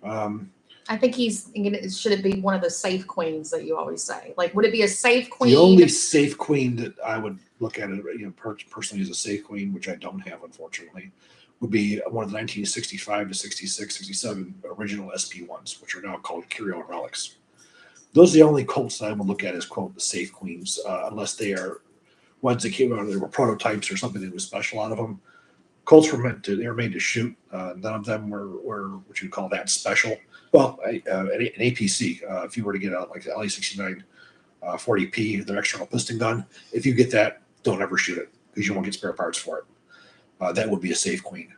them. I think should it be one of the safe queens that you always say? Like, would it be a safe queen? The only safe queen that I would look at it, personally as a safe queen, which I don't have, unfortunately, would be one of the 1965 to 66, 67 original SP1s, which are now called Curio Relics. Those are the only Colts that I would look at as, quote, the safe queens, unless they are ones that came out, they were prototypes or something that was special out of them. Colts were made to shoot. None of them were what you call that special. Well, an APC, if you were to get out like the LE69 40P, their external piston gun, if you get that, don't ever shoot it because you won't get spare parts for it. That would be a safe queen.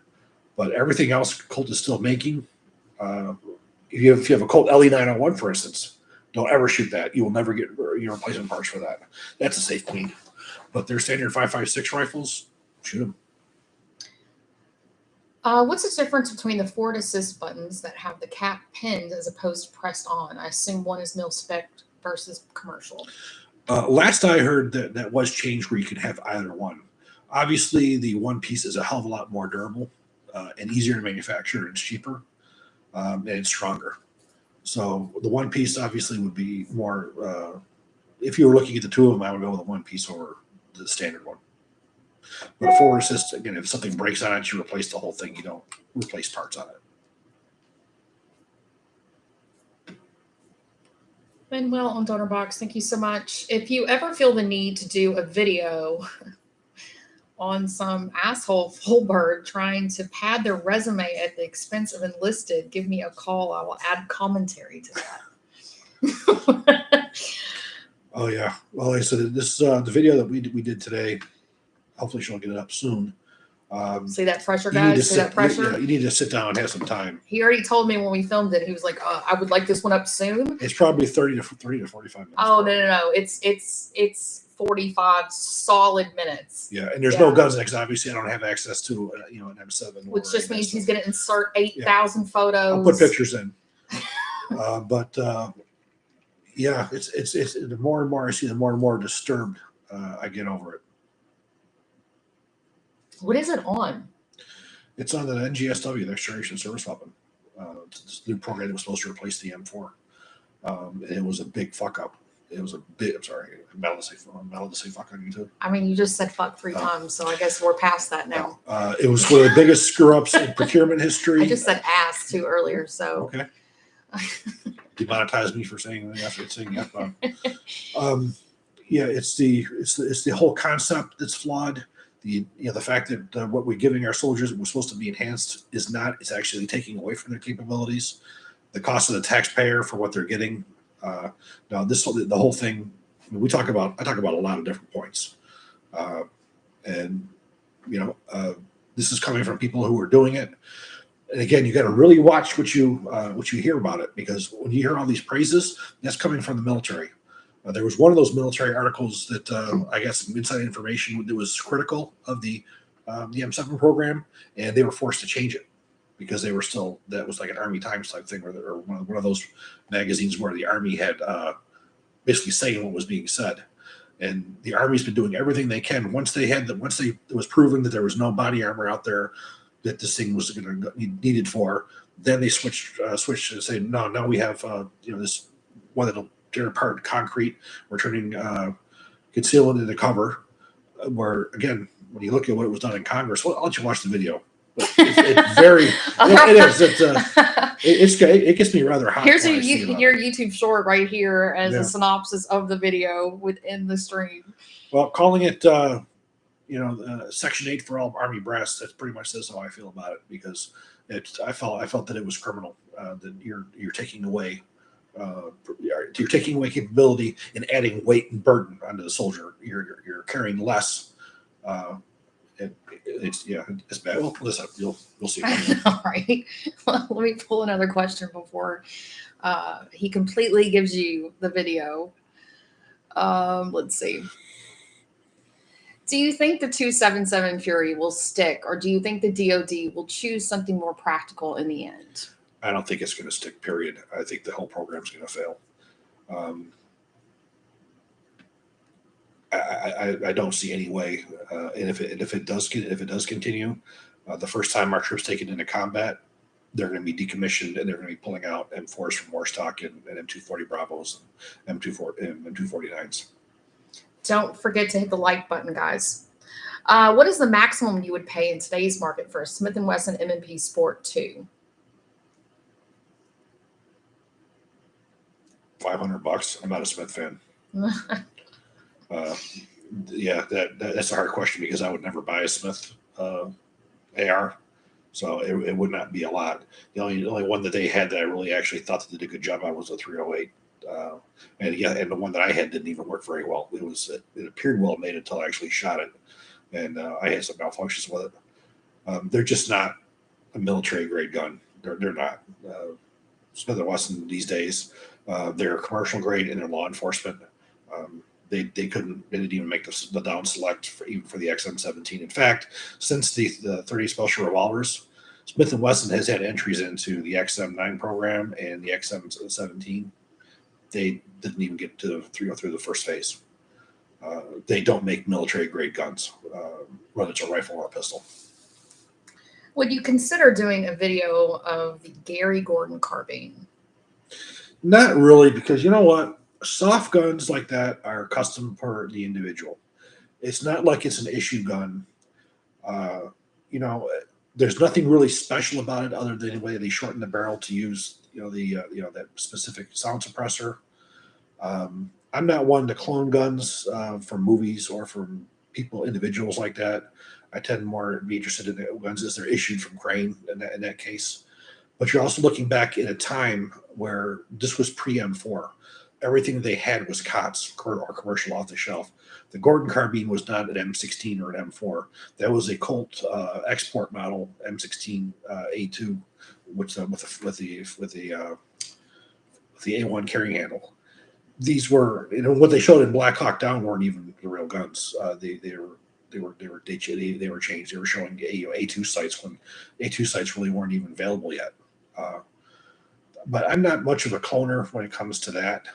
But everything else Colt is still making. If you have a Colt LE901, for instance, don't ever shoot that. You will never get your replacement parts for that. That's a safe queen. But their standard 5.56 rifles, shoot them. What's the difference between the forward assist buttons that have the cap pinned as opposed to pressed on? I assume one is mil spec versus commercial. Last I heard that was changed where you can have either one. Obviously, the one piece is a hell of a lot more durable and easier to manufacture. And it's cheaper and it's stronger. So the one piece obviously would be more. If you were looking at the two of them, I would go with the one piece over the standard one. But a forward assist, again, if something breaks on it, you replace the whole thing. You don't replace parts on it. Manuel on DonorBox, thank you so much. If you ever feel the need to do a video on some asshole full bird trying to pad their resume at the expense of enlisted, give me a call. I will add commentary to that. Oh yeah. Well, like I said, this the video that we did today. Hopefully, she'll get it up soon. See that pressure, guys? See that pressure? Yeah, you need to sit down and have some time. He already told me when we filmed it. He was like, "I would like this one up soon." It's probably 30 to 45 minutes. Oh no! It's 45 solid minutes. Yeah, and there's no guns because obviously I don't have access to an M7. Which just means he's going to insert 8,000 photos. I'll put pictures in. Yeah, it's the more and more I see, the more and more disturbed I get over it. What is it on? It's on the NGSW, the Next Generation Service Weapon. It's this new program that was supposed to replace the M4. It was a big fuck up. It was a big. I'm sorry. I'm allowed to say fuck on YouTube. I mean, you just said fuck 3 times, so I guess we're past that now. It was one of the biggest screw ups in procurement history. I just said ass too earlier, so okay. Demonetize me for saying F-bomb. Yeah, it's the whole concept that's flawed. The fact that what we're giving our soldiers was supposed to be enhanced is not. It's actually taking away from their capabilities. The cost of the taxpayer for what they're getting. Now the whole thing. I mean, I talk about a lot of different points, and this is coming from people who are doing it. And again, you got to really watch what you hear about it, because when you hear all these praises, that's coming from the military. There was one of those military articles that I got some inside information that was critical of the M7 program, and they were forced to change it because they were still, that was like an Army Times type thing, or one of those magazines where the Army had basically saying what was being said. And the Army's been doing everything they can. Once it was proven that there was no body armor out there that this thing was going to needed for, then they switched to say, no, now we have this one that'll tear apart concrete. We're turning concealment into cover. Where again, when you look at what was done in Congress, well, I'll let you watch the video. But it's very, it gets me rather hot. Here's your YouTube short right here as a synopsis of the video within the stream. Well, calling it Section 8 for all Army brass, that pretty much says how I feel about it, because I felt that it was criminal, that you're taking away you're taking away capability and adding weight and burden onto the soldier. You're carrying less. It's bad. Well, listen, you'll see. All right. Well, let me pull another question before he completely gives you the video. Let's see. Do you think the 277 Fury will stick, or do you think the DoD will choose something more practical in the end? I don't think it's going to stick, period. I think the whole program's going to fail. I don't see any way. And if it does continue, the first time our troops take it into combat, they're going to be decommissioned and they're going to be pulling out M4s from war stock and M240 Bravos and M249s. Don't forget to hit the like button, guys. What is the maximum you would pay in today's market for a Smith & Wesson M&P Sport 2? $500. I'm not a Smith fan. Yeah, that's a hard question because I would never buy a Smith AR, so it would not be a lot. The only one that they had that I really actually thought that did a good job on was a 308. And the one that I had didn't even work very well. It appeared well made until I actually shot it, and I had some malfunctions with it. They're just not a military grade gun. They're not. Smith & Wesson these days, they're commercial grade and they're law enforcement. They didn't even make the down select even for the XM17. In fact, since the 30 Special Revolvers, Smith & Wesson has had entries into the XM9 program and the XM17. They didn't even get to go through the first phase. They don't make military grade guns, whether it's a rifle or a pistol. Would you consider doing a video of the Gary Gordon carbine? Not really, because you know what? Soft guns like that are custom per the individual. It's not like it's an issue gun. There's nothing really special about it other than the way they shorten the barrel to use that specific sound suppressor. I'm not one to clone guns from movies or from individuals like that. I tend more to be interested in the guns as they're issued from Crane in that case. But you're also looking back in a time where this was pre-M4. Everything they had was COTS or commercial off the shelf. The Gordon carbine was not an M16 or an M4. That was a Colt export model M16 A2, which with the A1 carry handle. These were, what they showed in Black Hawk Down weren't even the real guns. They were changed. They were showing A2 sights when A2 sights really weren't even available yet. But I'm not much of a cloner when it comes to that.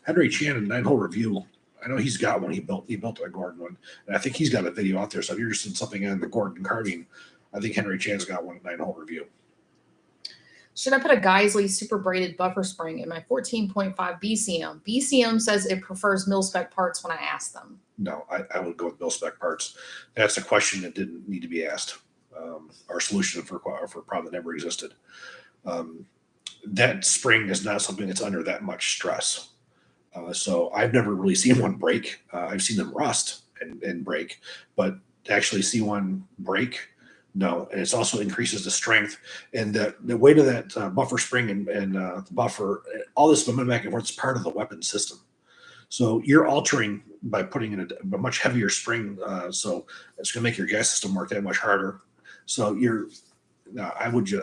Henry Chan in 9-Hole Review, I know he's got one. He built a Gordon one, and I think he's got a video out there. So if you're interested in something on the Gordon carbine, I think Henry Chan's got one at 9-Hole Review. Should I put a Geisley super braided buffer spring in my 14.5 BCM? BCM says it prefers mil-spec parts when I ask them. No, I would go with mil-spec parts. That's a question that didn't need to be asked. Our solution for a problem that never existed. That spring is not something that's under that much stress. So I've never really seen one break. I've seen them rust and break, but to actually see one break, no. And it also increases the strength and the weight of that buffer spring and the buffer, all this movement back and forth is part of the weapon system. So you're altering by putting in a much heavier spring. So it's going to make your gas system work that much harder. So I wouldn't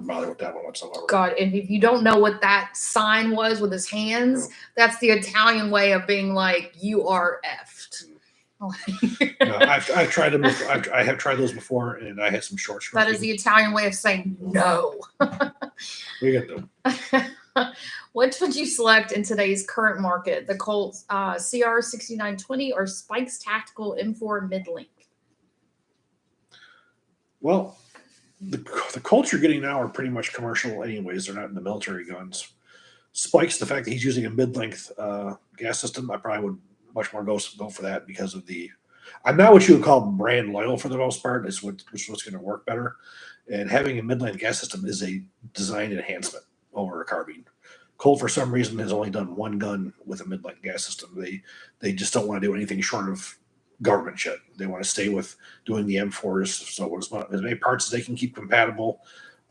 bother with that one whatsoever. God, and if you don't know what that sign was with his hands, that's the Italian way of being like, you are effed. No, I've tried them before. I have tried those before, and I had some short. That is the Italian way of saying no. We got them. What would you select in today's current market? The Colt CR6920 or Spike's Tactical M4 mid-length? Well, the Colts you're getting now are pretty much commercial anyways. They're not in the military guns. Spike's, the fact that he's using a mid-length gas system, I probably would much more go for that because of I'm not what you would call brand loyal for the most part. It's what's going to work better. And having a mid-length gas system is a design enhancement over a carbine. Colt, for some reason, has only done one gun with a mid-length gas system. They just don't want to do anything short of government shit. They want to stay with doing the M4s. So as many parts as they can keep compatible.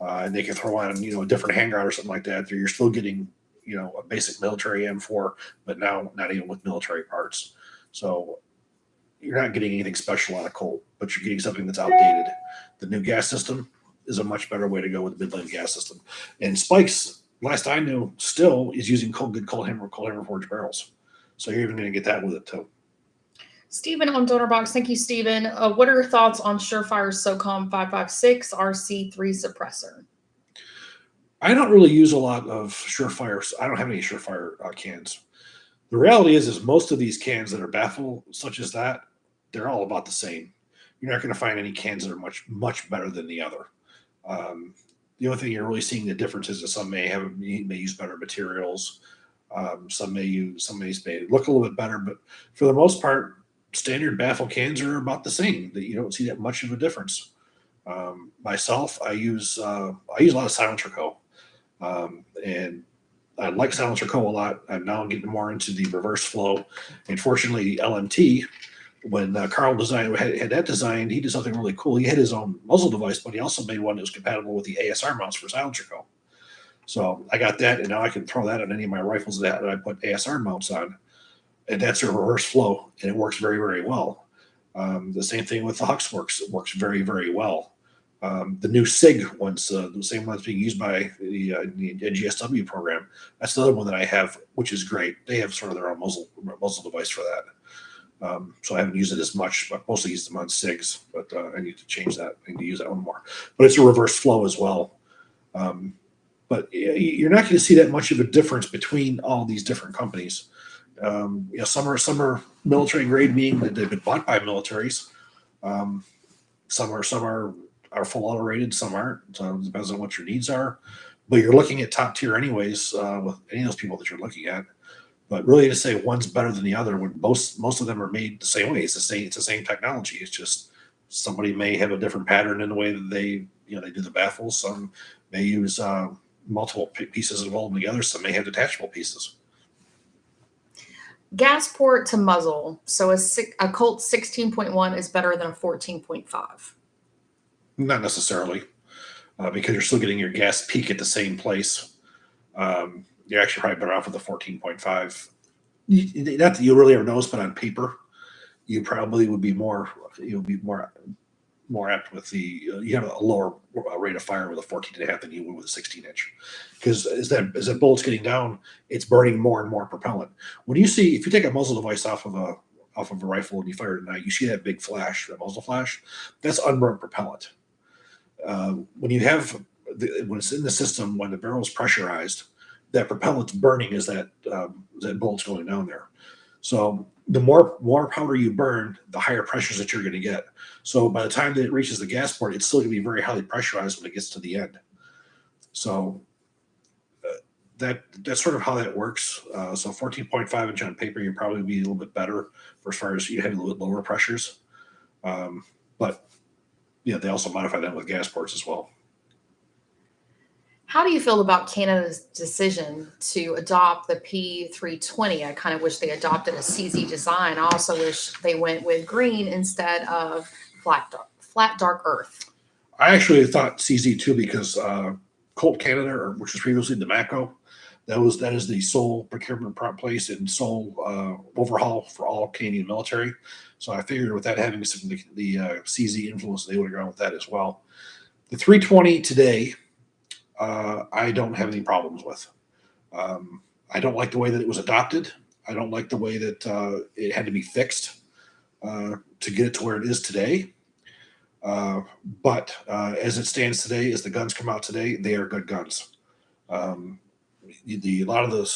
and they can throw on, a different handguard or something like that. You're still getting, a basic military M4, but now not even with military parts. So you're not getting anything special out of Colt, but you're getting something that's outdated. The new gas system is a much better way to go with the mid-lane gas system. And Spikes, last I knew, still is using good Colt Hammer forged barrels. So you're even going to get that with it too. Stephen on DonorBox, thank you, Stephen. What are your thoughts on Surefire's SOCOM 556 RC3 suppressor? I don't really use a lot of Surefire. I don't have any Surefire cans. The reality is most of these cans that are baffle, such as that, they're all about the same. You're not going to find any cans that are much better than the other. The only thing you're really seeing the difference is that some may use better materials. Some may look a little bit better, but for the most part, standard baffle cans are about the same. That you don't see that much of a difference. Myself, I use a lot of Silencer Co. And I like Silencer Co. a lot. I'm now getting more into the reverse flow. And fortunately, the LMT, when Carl had that designed, he did something really cool. He had his own muzzle device, but he also made one that was compatible with the ASR mounts for Silencer Co. So I got that, and now I can throw that on any of my rifles that I put ASR mounts on. And that's a reverse flow, and it works very, very well. The same thing with the Hux works. It works very, very well. The new Sig ones, the same ones being used by the NGSW program. That's the other one that I have, which is great. They have sort of their own muzzle device for that. So I haven't used it as much. I mostly use them on SIGs, but I need to change that. I need to use that one more. But it's a reverse flow as well. But you're not going to see that much of a difference between all these different companies. Some are military grade, meaning that they've been bought by militaries. Some are full auto rated, some aren't. So it depends on what your needs are. But you're looking at top tier anyways with any of those people that you're looking at. But really, to say one's better than the other, when most of them are made the same way. It's the same technology. It's just somebody may have a different pattern in the way that they do the baffles. Some may use multiple pieces and hold them together. Some may have detachable pieces. Gas port to muzzle. So a Colt 16.1 is better than a 14.5. Not necessarily, because you're still getting your gas peak at the same place. You're actually probably better off with the 14.5. Not that you really ever notice, but on paper, you probably would be more apt with you have a lower rate of fire with a 14.5 than you would with a 16-inch, because as that bullet's getting down, it's burning more and more propellant. If you take a muzzle device off of a rifle and you fire it at night, you see that big flash, that muzzle flash. That's unburned propellant. When it's in the system, when the barrel is pressurized, that propellant's burning as that bullet's going down there. So the more powder you burn, the higher pressures that you're going to get. So by the time that it reaches the gas port, it's still going to be very highly pressurized when it gets to the end. So that's sort of how that works. So 14.5 inch on paper, you'd probably be a little bit better for as far as you have a little bit lower pressures. But they also modify that with gas ports as well. How do you feel about Canada's decision to adopt the P320? I kind of wish they adopted a CZ design. I also wish they went with green instead of flat dark earth. I actually thought CZ too, because Colt Canada, which was previously the Mako, that is the sole procurement place and sole overhaul for all Canadian military. So I figured with that having some of the CZ influence, they would have gone with that as well. The 320 today, I don't have any problems with. I don't like the way that it was adopted. I don't like the way that it had to be fixed to get it to where it is today. But as it stands today, as the guns come out today, they are good guns. A lot of the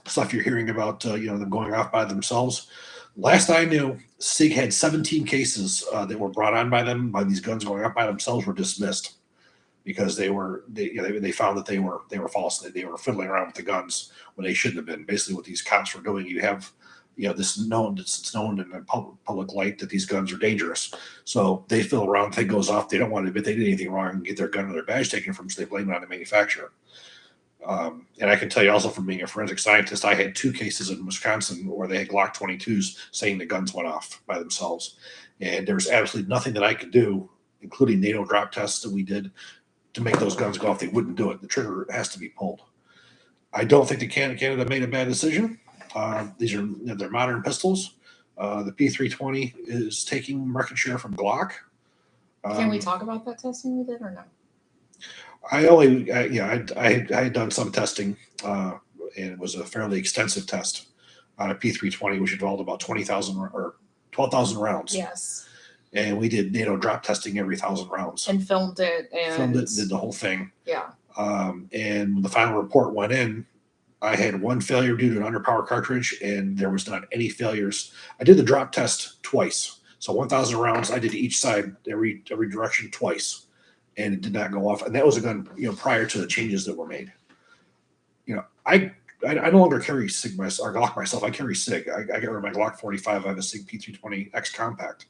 stuff you're hearing about, them going off by themselves. Last I knew, Sig had 17 cases that were brought on by them, by these guns going off by themselves, were dismissed because they found that they were false. They were fiddling around with the guns when they shouldn't have been. Basically, what these cops were doing, you have it's known in the public light that these guns are dangerous. So they fiddle around, thing goes off. They don't want to admit they did anything wrong and get their gun or their badge taken from them, so they blame it on the manufacturer. And I can tell you also from being a forensic scientist, I had 2 cases in Wisconsin where they had Glock 22s saying the guns went off by themselves. And there was absolutely nothing that I could do, including NATO drop tests that we did, to make those guns go off. They wouldn't do it. The trigger has to be pulled. I don't think Canada made a bad decision. They're modern pistols. The P320 is taking market share from Glock. Can we talk about that testing we did or no? I had done some testing, and it was a fairly extensive test on a P320, which involved about 20,000 or 12,000 rounds. Yes. And we did NATO drop testing every 1,000 rounds. And filmed it. Did the whole thing. Yeah. And the final report went in. I had one failure due to an underpowered cartridge, and there was not any failures. I did the drop test twice. So 1,000 rounds, I did each side, every direction twice, and it did not go off. And that was a gun, prior to the changes that were made. I no longer carry Sig or Glock myself. I carry Sig. I got rid of my Glock 45. I have a Sig P320 X compact,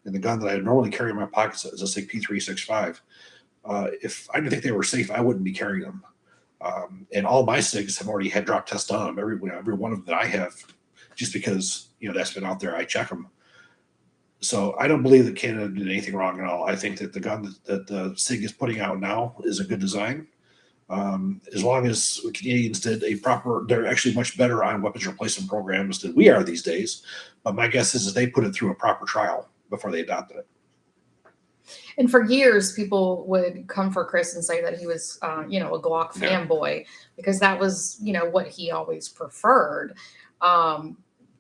and the gun that I normally carry in my pockets is a Sig P365. If I didn't think they were safe, I wouldn't be carrying them. And all my SIGs have already had drop tests on them. Every one of them that I have, just because that's been out there, I check them. So I don't believe that Canada did anything wrong at all. I think that the gun that the Sig is putting out now is a good design. As long as Canadians did they're actually much better on weapons replacement programs than we are these days. But my guess is they put it through a proper trial before they adopted it. And for years, people would come for Chris and say that he was, a Glock fanboy, because that was, what he always preferred.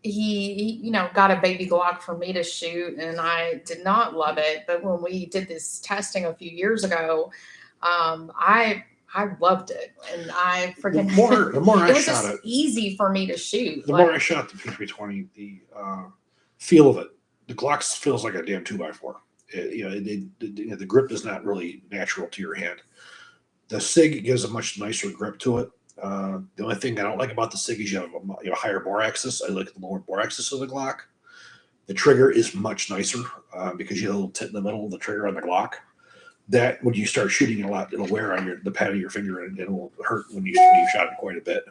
He got a baby Glock for me to shoot, and I did not love it. But when we did this testing a few years ago, I loved it, and I forget. The more I it was shot just it, easy for me to shoot. The more I shot the P320, the feel of it, the Glock feels like a damn 2x4. The grip is not really natural to your hand. The Sig gives a much nicer grip to it. The only thing I don't like about the Sig is you have a higher bore axis. I like the lower bore axis of the Glock. The trigger is much nicer because you have a little tit in the middle of the trigger on the Glock. That when you start shooting a lot, it'll wear on the pad of your finger, and it will hurt when you shot it quite a bit.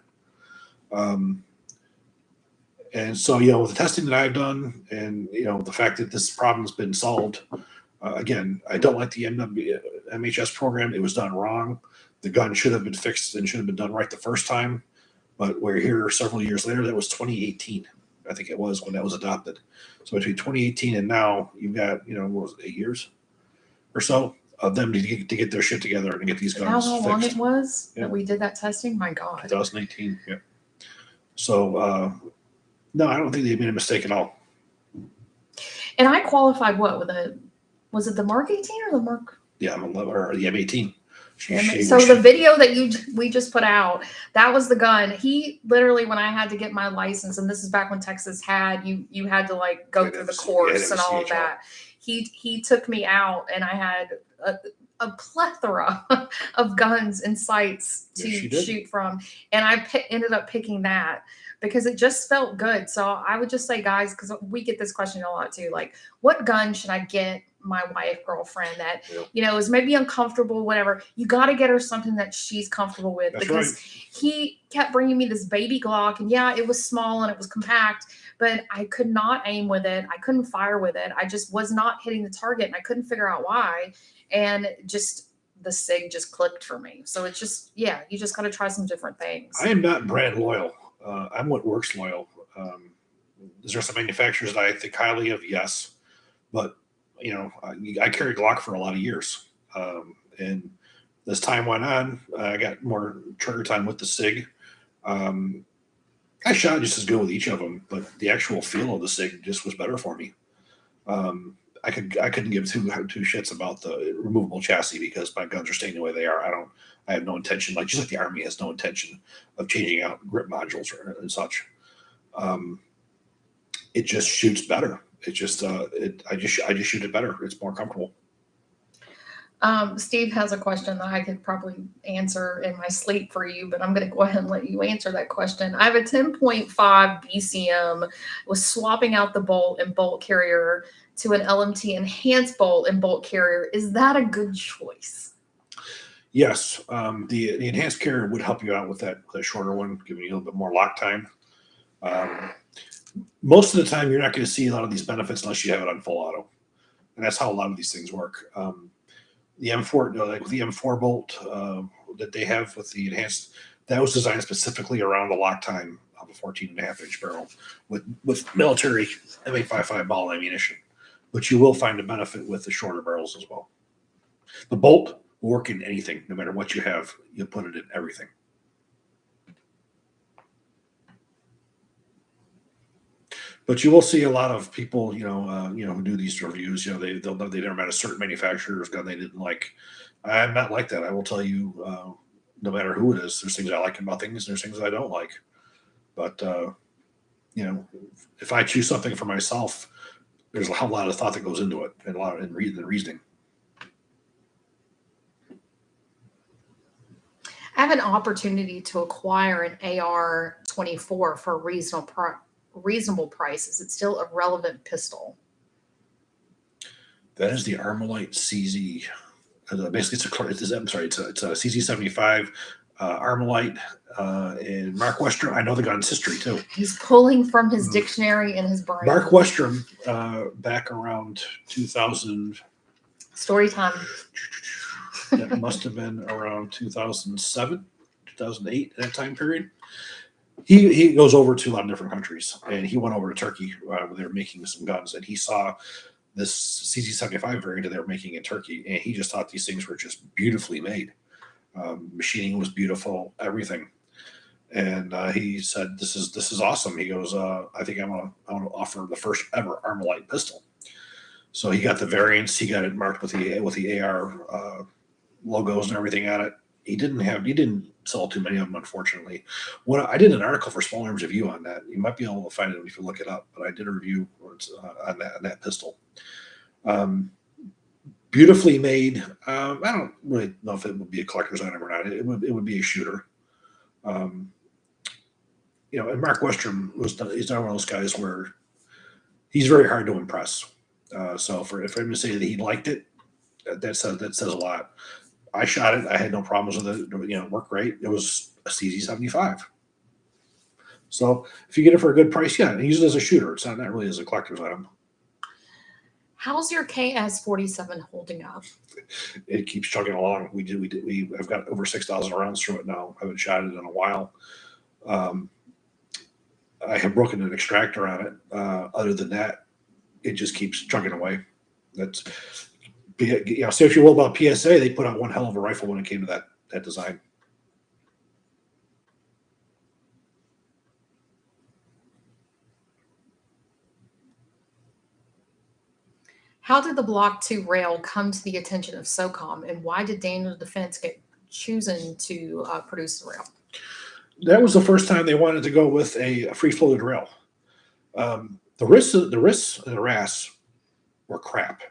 And so, with the testing that I've done, and the fact that this problem's been solved, again, I don't like the MHS program. It was done wrong. The gun should have been fixed and should have been done right the first time. But we're here several years later. That was 2018, I think it was, when that was adopted. So between 2018 and now, you've got what was it, 8 years or so of them to get their shit together and get these guns How fixed. long it was that we did that testing? My God. 2018, yeah. So, no, I don't think they made a mistake at all. And I qualified was it the Mark 18 or the Mark? Yeah, or the M18. So the video that we just put out, that was the gun. He literally, when I had to get my license, and this is back when Texas had, you had to go through the course and all of that. He took me out, and I had a plethora of guns and sights to shoot from, and I ended up picking that because it just felt good. So I would just say, guys, because we get this question a lot too, like, what gun should I get my wife, girlfriend that is maybe uncomfortable, whatever? You got to get her something that she's comfortable with. That's because he kept bringing me this baby Glock, and yeah, it was small and it was compact, but I could not aim with it. I couldn't fire with it. I just was not hitting the target, and I couldn't figure out why. And just the Sig just clicked for me. So it's just, you just got to try some different things. I am not brand loyal. I'm what works loyal. Is there some manufacturers that I think highly of? Yes. But, I carried Glock for a lot of years. And as time went on, I got more trigger time with the Sig. I shot just as good with each of them, but the actual feel of the Sig just was better for me. I couldn't give two shits about the removable chassis because my guns are staying the way they are. I have no intention, just like the Army has no intention of changing out grip modules and such. It just shoots better. It just I just shoot it better. It's more comfortable. Steve has a question that I could probably answer in my sleep for you, but I'm going to go ahead and let you answer that question. I have a 10.5 BCM, was swapping out the bolt and bolt carrier to an LMT enhanced bolt and bolt carrier. Is that a good choice? Yes. The enhanced carrier would help you out with that shorter one, giving you a little bit more lock time. Most of the time, you're not going to see a lot of these benefits unless you have it on full auto. And that's how a lot of these things work. The M4, like with the M4 bolt that they have with the enhanced, that was designed specifically around the lock time of a 14.5-inch barrel with military M855 ball ammunition. But you will find a benefit with the shorter barrels as well. The bolt will work in anything, no matter what you have. You put it in everything. But you will see a lot of people, who do these reviews. They never met a certain manufacturer's gun they didn't like. I'm not like that. I will tell you, no matter who it is, there's things I like about things, and there's things I don't like. But if I choose something for myself, there's a whole lot of thought that goes into it, and a lot of reasoning. I have an opportunity to acquire an AR24 for a reasonable price. Is it still a relevant pistol? That is the ArmaLite CZ. Basically, it's a CZ75 ArmaLite, and Mark Westrom. I know the gun's history too. He's pulling from his dictionary in his brain. Mark Westrom, back around 2000. Story time. That must have been around 2007, 2008, that time period. He goes over to a lot of different countries, and he went over to Turkey where they were making some guns, and he saw this CZ75 variant that they were making in Turkey, and he just thought these things were just beautifully made. Machining was beautiful, everything. And he said, "This is awesome." He goes, "I think I want to offer the first ever ArmaLite pistol." So he got the variants. He got it marked with the AR logos and everything on it. He didn't sell too many of them, unfortunately. I did an article for Small Arms Review on that. You might be able to find it if you look it up, but I did a review on that pistol. Beautifully made. I don't really know if it would be a collector's item or not. It would be a shooter. And Mark Westrom he's not one of those guys where he's very hard to impress. So for him to say that he liked it, that says a lot. I shot it. I had no problems with it. It worked great. It was a CZ75. So if you get it for a good price, yeah, use it as a shooter. It's not really as a collector's item. How's your KS-47 holding up? It keeps chugging along. I've got over 6,000 rounds through it now. I haven't shot it in a while. I have broken an extractor on it. Other than that, it just keeps chugging away. That's say if you will about PSA, they put out one hell of a rifle when it came to that design. How did the Block 2 rail come to the attention of SOCOM, and why did Daniel Defense get chosen to produce the rail? That was the first time they wanted to go with a free-floated rail. The risks and the RAS were crap.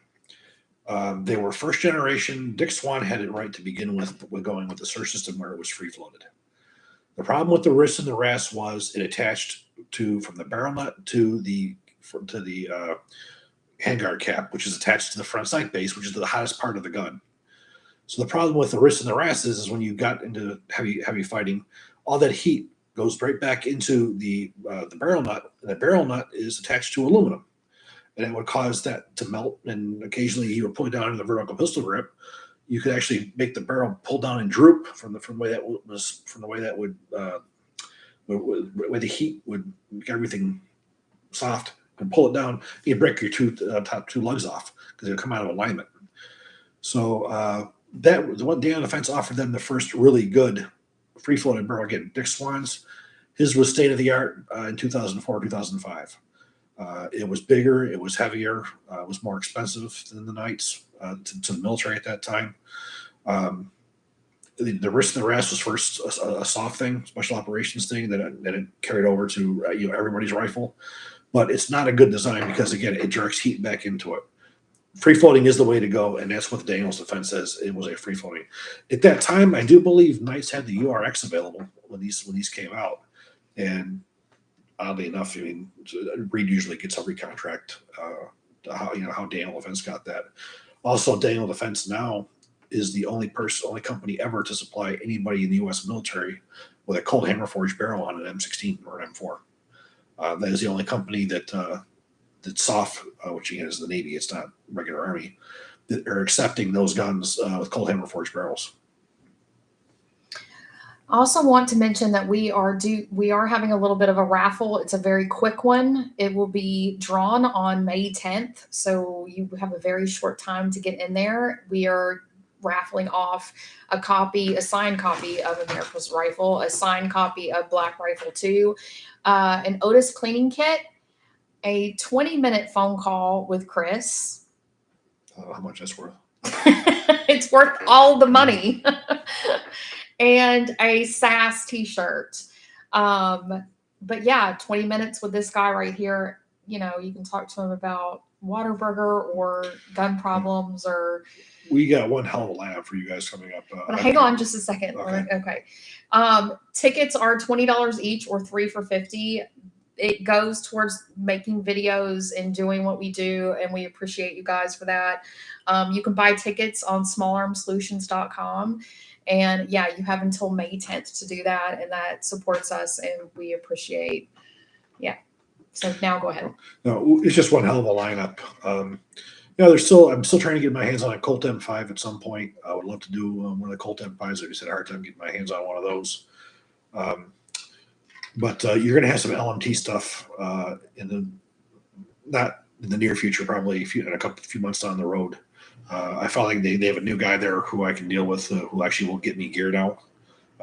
They were first generation. Dick Swan had it right to begin with going with the surge system where it was free-floated. The problem with the RIS and the RAS was it attached from the barrel nut to the handguard cap, which is attached to the front sight base, which is the hottest part of the gun. So the problem with the RIS and the RAS is when you got into heavy fighting, all that heat goes right back into the barrel nut, and the barrel nut is attached to aluminum, and it would cause that to melt. And occasionally, you were pulling down into the vertical pistol grip, you could actually make the barrel pull down and droop from the way the heat would make everything soft and pull it down. You break your top two lugs off because it would come out of alignment. So that the one Daniel Defense offered them the first really good free floating barrel. Again, Dick Swan's, his was state of the art in 2004, 2005. It was bigger, it was heavier, it was more expensive than the Knights to the military at that time. The RIS and the RAS was first a soft thing, special operations thing that it carried over to everybody's rifle. But it's not a good design because, again, it jerks heat back into it. Free floating is the way to go, and that's what Daniel's Defense says. It was a free floating. At that time, I do believe Knights had the URX available when these came out, and oddly enough, I mean, Reed usually gets every contract. How Daniel Defense got that. Also, Daniel Defense now is the only company ever to supply anybody in the U.S. military with a Colt hammer forged barrel on an M16 or an M4. That is the only company that SOF, which again is the Navy, it's not regular Army, that are accepting those guns with Colt hammer forged barrels. I also want to mention that we are having a little bit of a raffle. It's a very quick one. It will be drawn on May 10th, so you have a very short time to get in there. We are raffling off a signed copy of America's Rifle, a signed copy of Black Rifle 2, an Otis cleaning kit, a 20-minute phone call with Chris. How much that's worth? It's worth all the money. And a SAS t-shirt. But yeah, 20 minutes with this guy right here. You know, you can talk to him about Whataburger or gun problems or. We got one hell of a lineup for you guys coming up. But hang on just a second. Okay. Tickets are $20 each or 3 for $50. It goes towards making videos and doing what we do, and we appreciate you guys for that. You can buy tickets on smallarmsolutions.com. And yeah, you have until May 10th to do that, and that supports us, and we appreciate. Yeah. So now go ahead. No, it's just one hell of a lineup. I'm still trying to get my hands on a Colt M5 at some point. I would love to do one of the Colt M5s. I just had a hard time getting my hands on one of those. But you're going to have some LMT stuff not in the near future, probably in a few months down the road. I felt like they have a new guy there who I can deal with, who actually will get me gear now.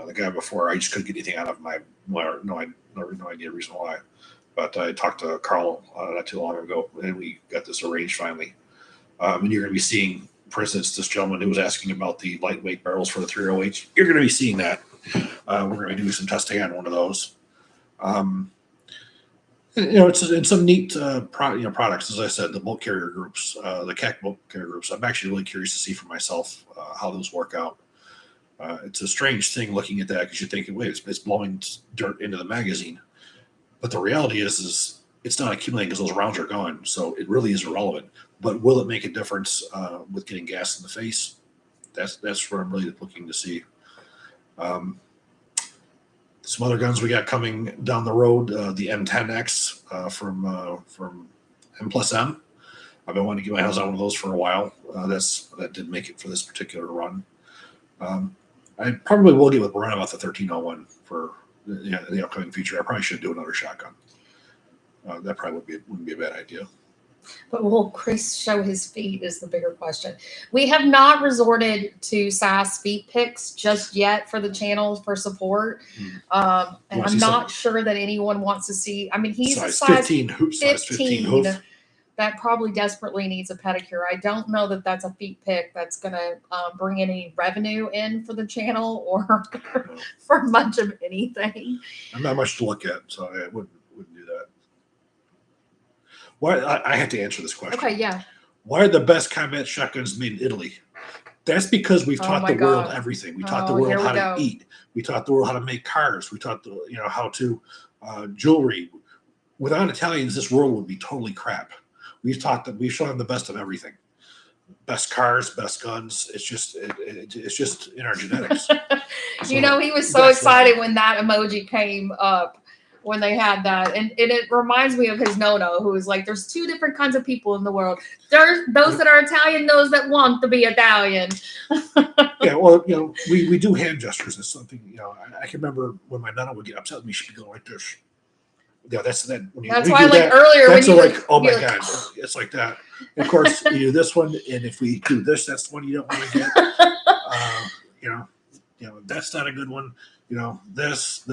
The guy before, I just couldn't get anything out of my no idea reason why. But I talked to Carl not too long ago, and we got this arranged finally. And you're going to be seeing, for instance, this gentleman who was asking about the lightweight barrels for the 308. You're going to be seeing that. We're going to be doing some testing on one of those. It's in some neat products, as I said, the bolt carrier groups, the CAC bolt carrier groups. I'm actually really curious to see for myself how those work out. It's a strange thing looking at that because you're thinking, wait, it's blowing dirt into the magazine. But the reality is it's not accumulating because those rounds are gone. So it really is irrelevant. But will it make a difference with getting gas in the face? That's what I'm really looking to see. Some other guns we got coming down the road, the M10X from M+M. I've been wanting to get my hands on one of those for a while. That didn't make it for this particular run. I probably will get with Brian about the 1301 for the upcoming future. I probably should do another shotgun. That probably wouldn't be a bad idea. But will Chris show his feet is the bigger question. We have not resorted to SAS feet pics just yet for the channel for support. And I'm not sure that anyone wants to see. I mean, he's a size 15 hoof. That probably desperately needs a pedicure. I don't know that that's a feet pic that's going to bring any revenue in for the channel or for much of anything. I'm not much to look at, so I wouldn't do that. Why I have to answer this question. Okay, yeah. Why are the best combat shotguns made in Italy? That's because we've taught the world everything. We taught the world how to eat. We taught the world how to make cars. We taught how to jewelry. Without Italians, this world would be totally crap. We've shown them the best of everything. Best cars, best guns. It's just in our genetics. So, he was so excited when that emoji came up. When they had that, and it reminds me of his no-no, who was like, there's two different kinds of people in the world. There's those that are Italian, those that want to be Italian. Yeah, well, we do hand gestures. It's something, I can remember when my nana would get upset with me, she'd be going like this. Yeah, that's that. That's why, earlier, that's when you oh my God, it's like that. And of course, you do this one, and if we do this, that's the one you don't want to get. That's not a good one. This.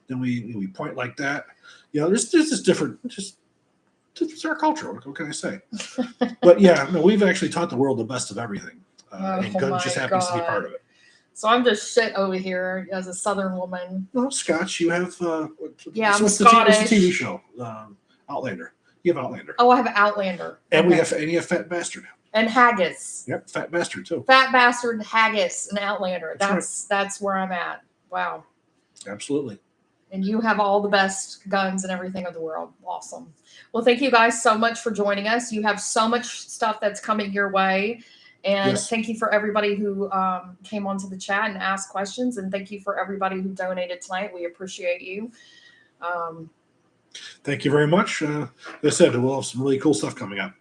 Then we point like that. There's this different. It's our culture. What can I say? But we've actually taught the world the best of everything, and guns just happens to be part of it. So I'm just shit over here as a Southern woman. No, Scotch, you have. I'm Scottish. What's the TV show? Outlander. You have Outlander. Oh, I have Outlander. And you have Fat Bastard. And Haggis. Yep, Fat Bastard too. Fat Bastard, Haggis, and Outlander. That's where I'm at. Wow. Absolutely. And you have all the best guns and everything of the world. Awesome. Well, thank you guys so much for joining us. You have so much stuff that's coming your way. And thank you for everybody who came onto the chat and asked questions. And thank you for everybody who donated tonight. We appreciate you. Thank you very much. As I said, we'll have some really cool stuff coming up.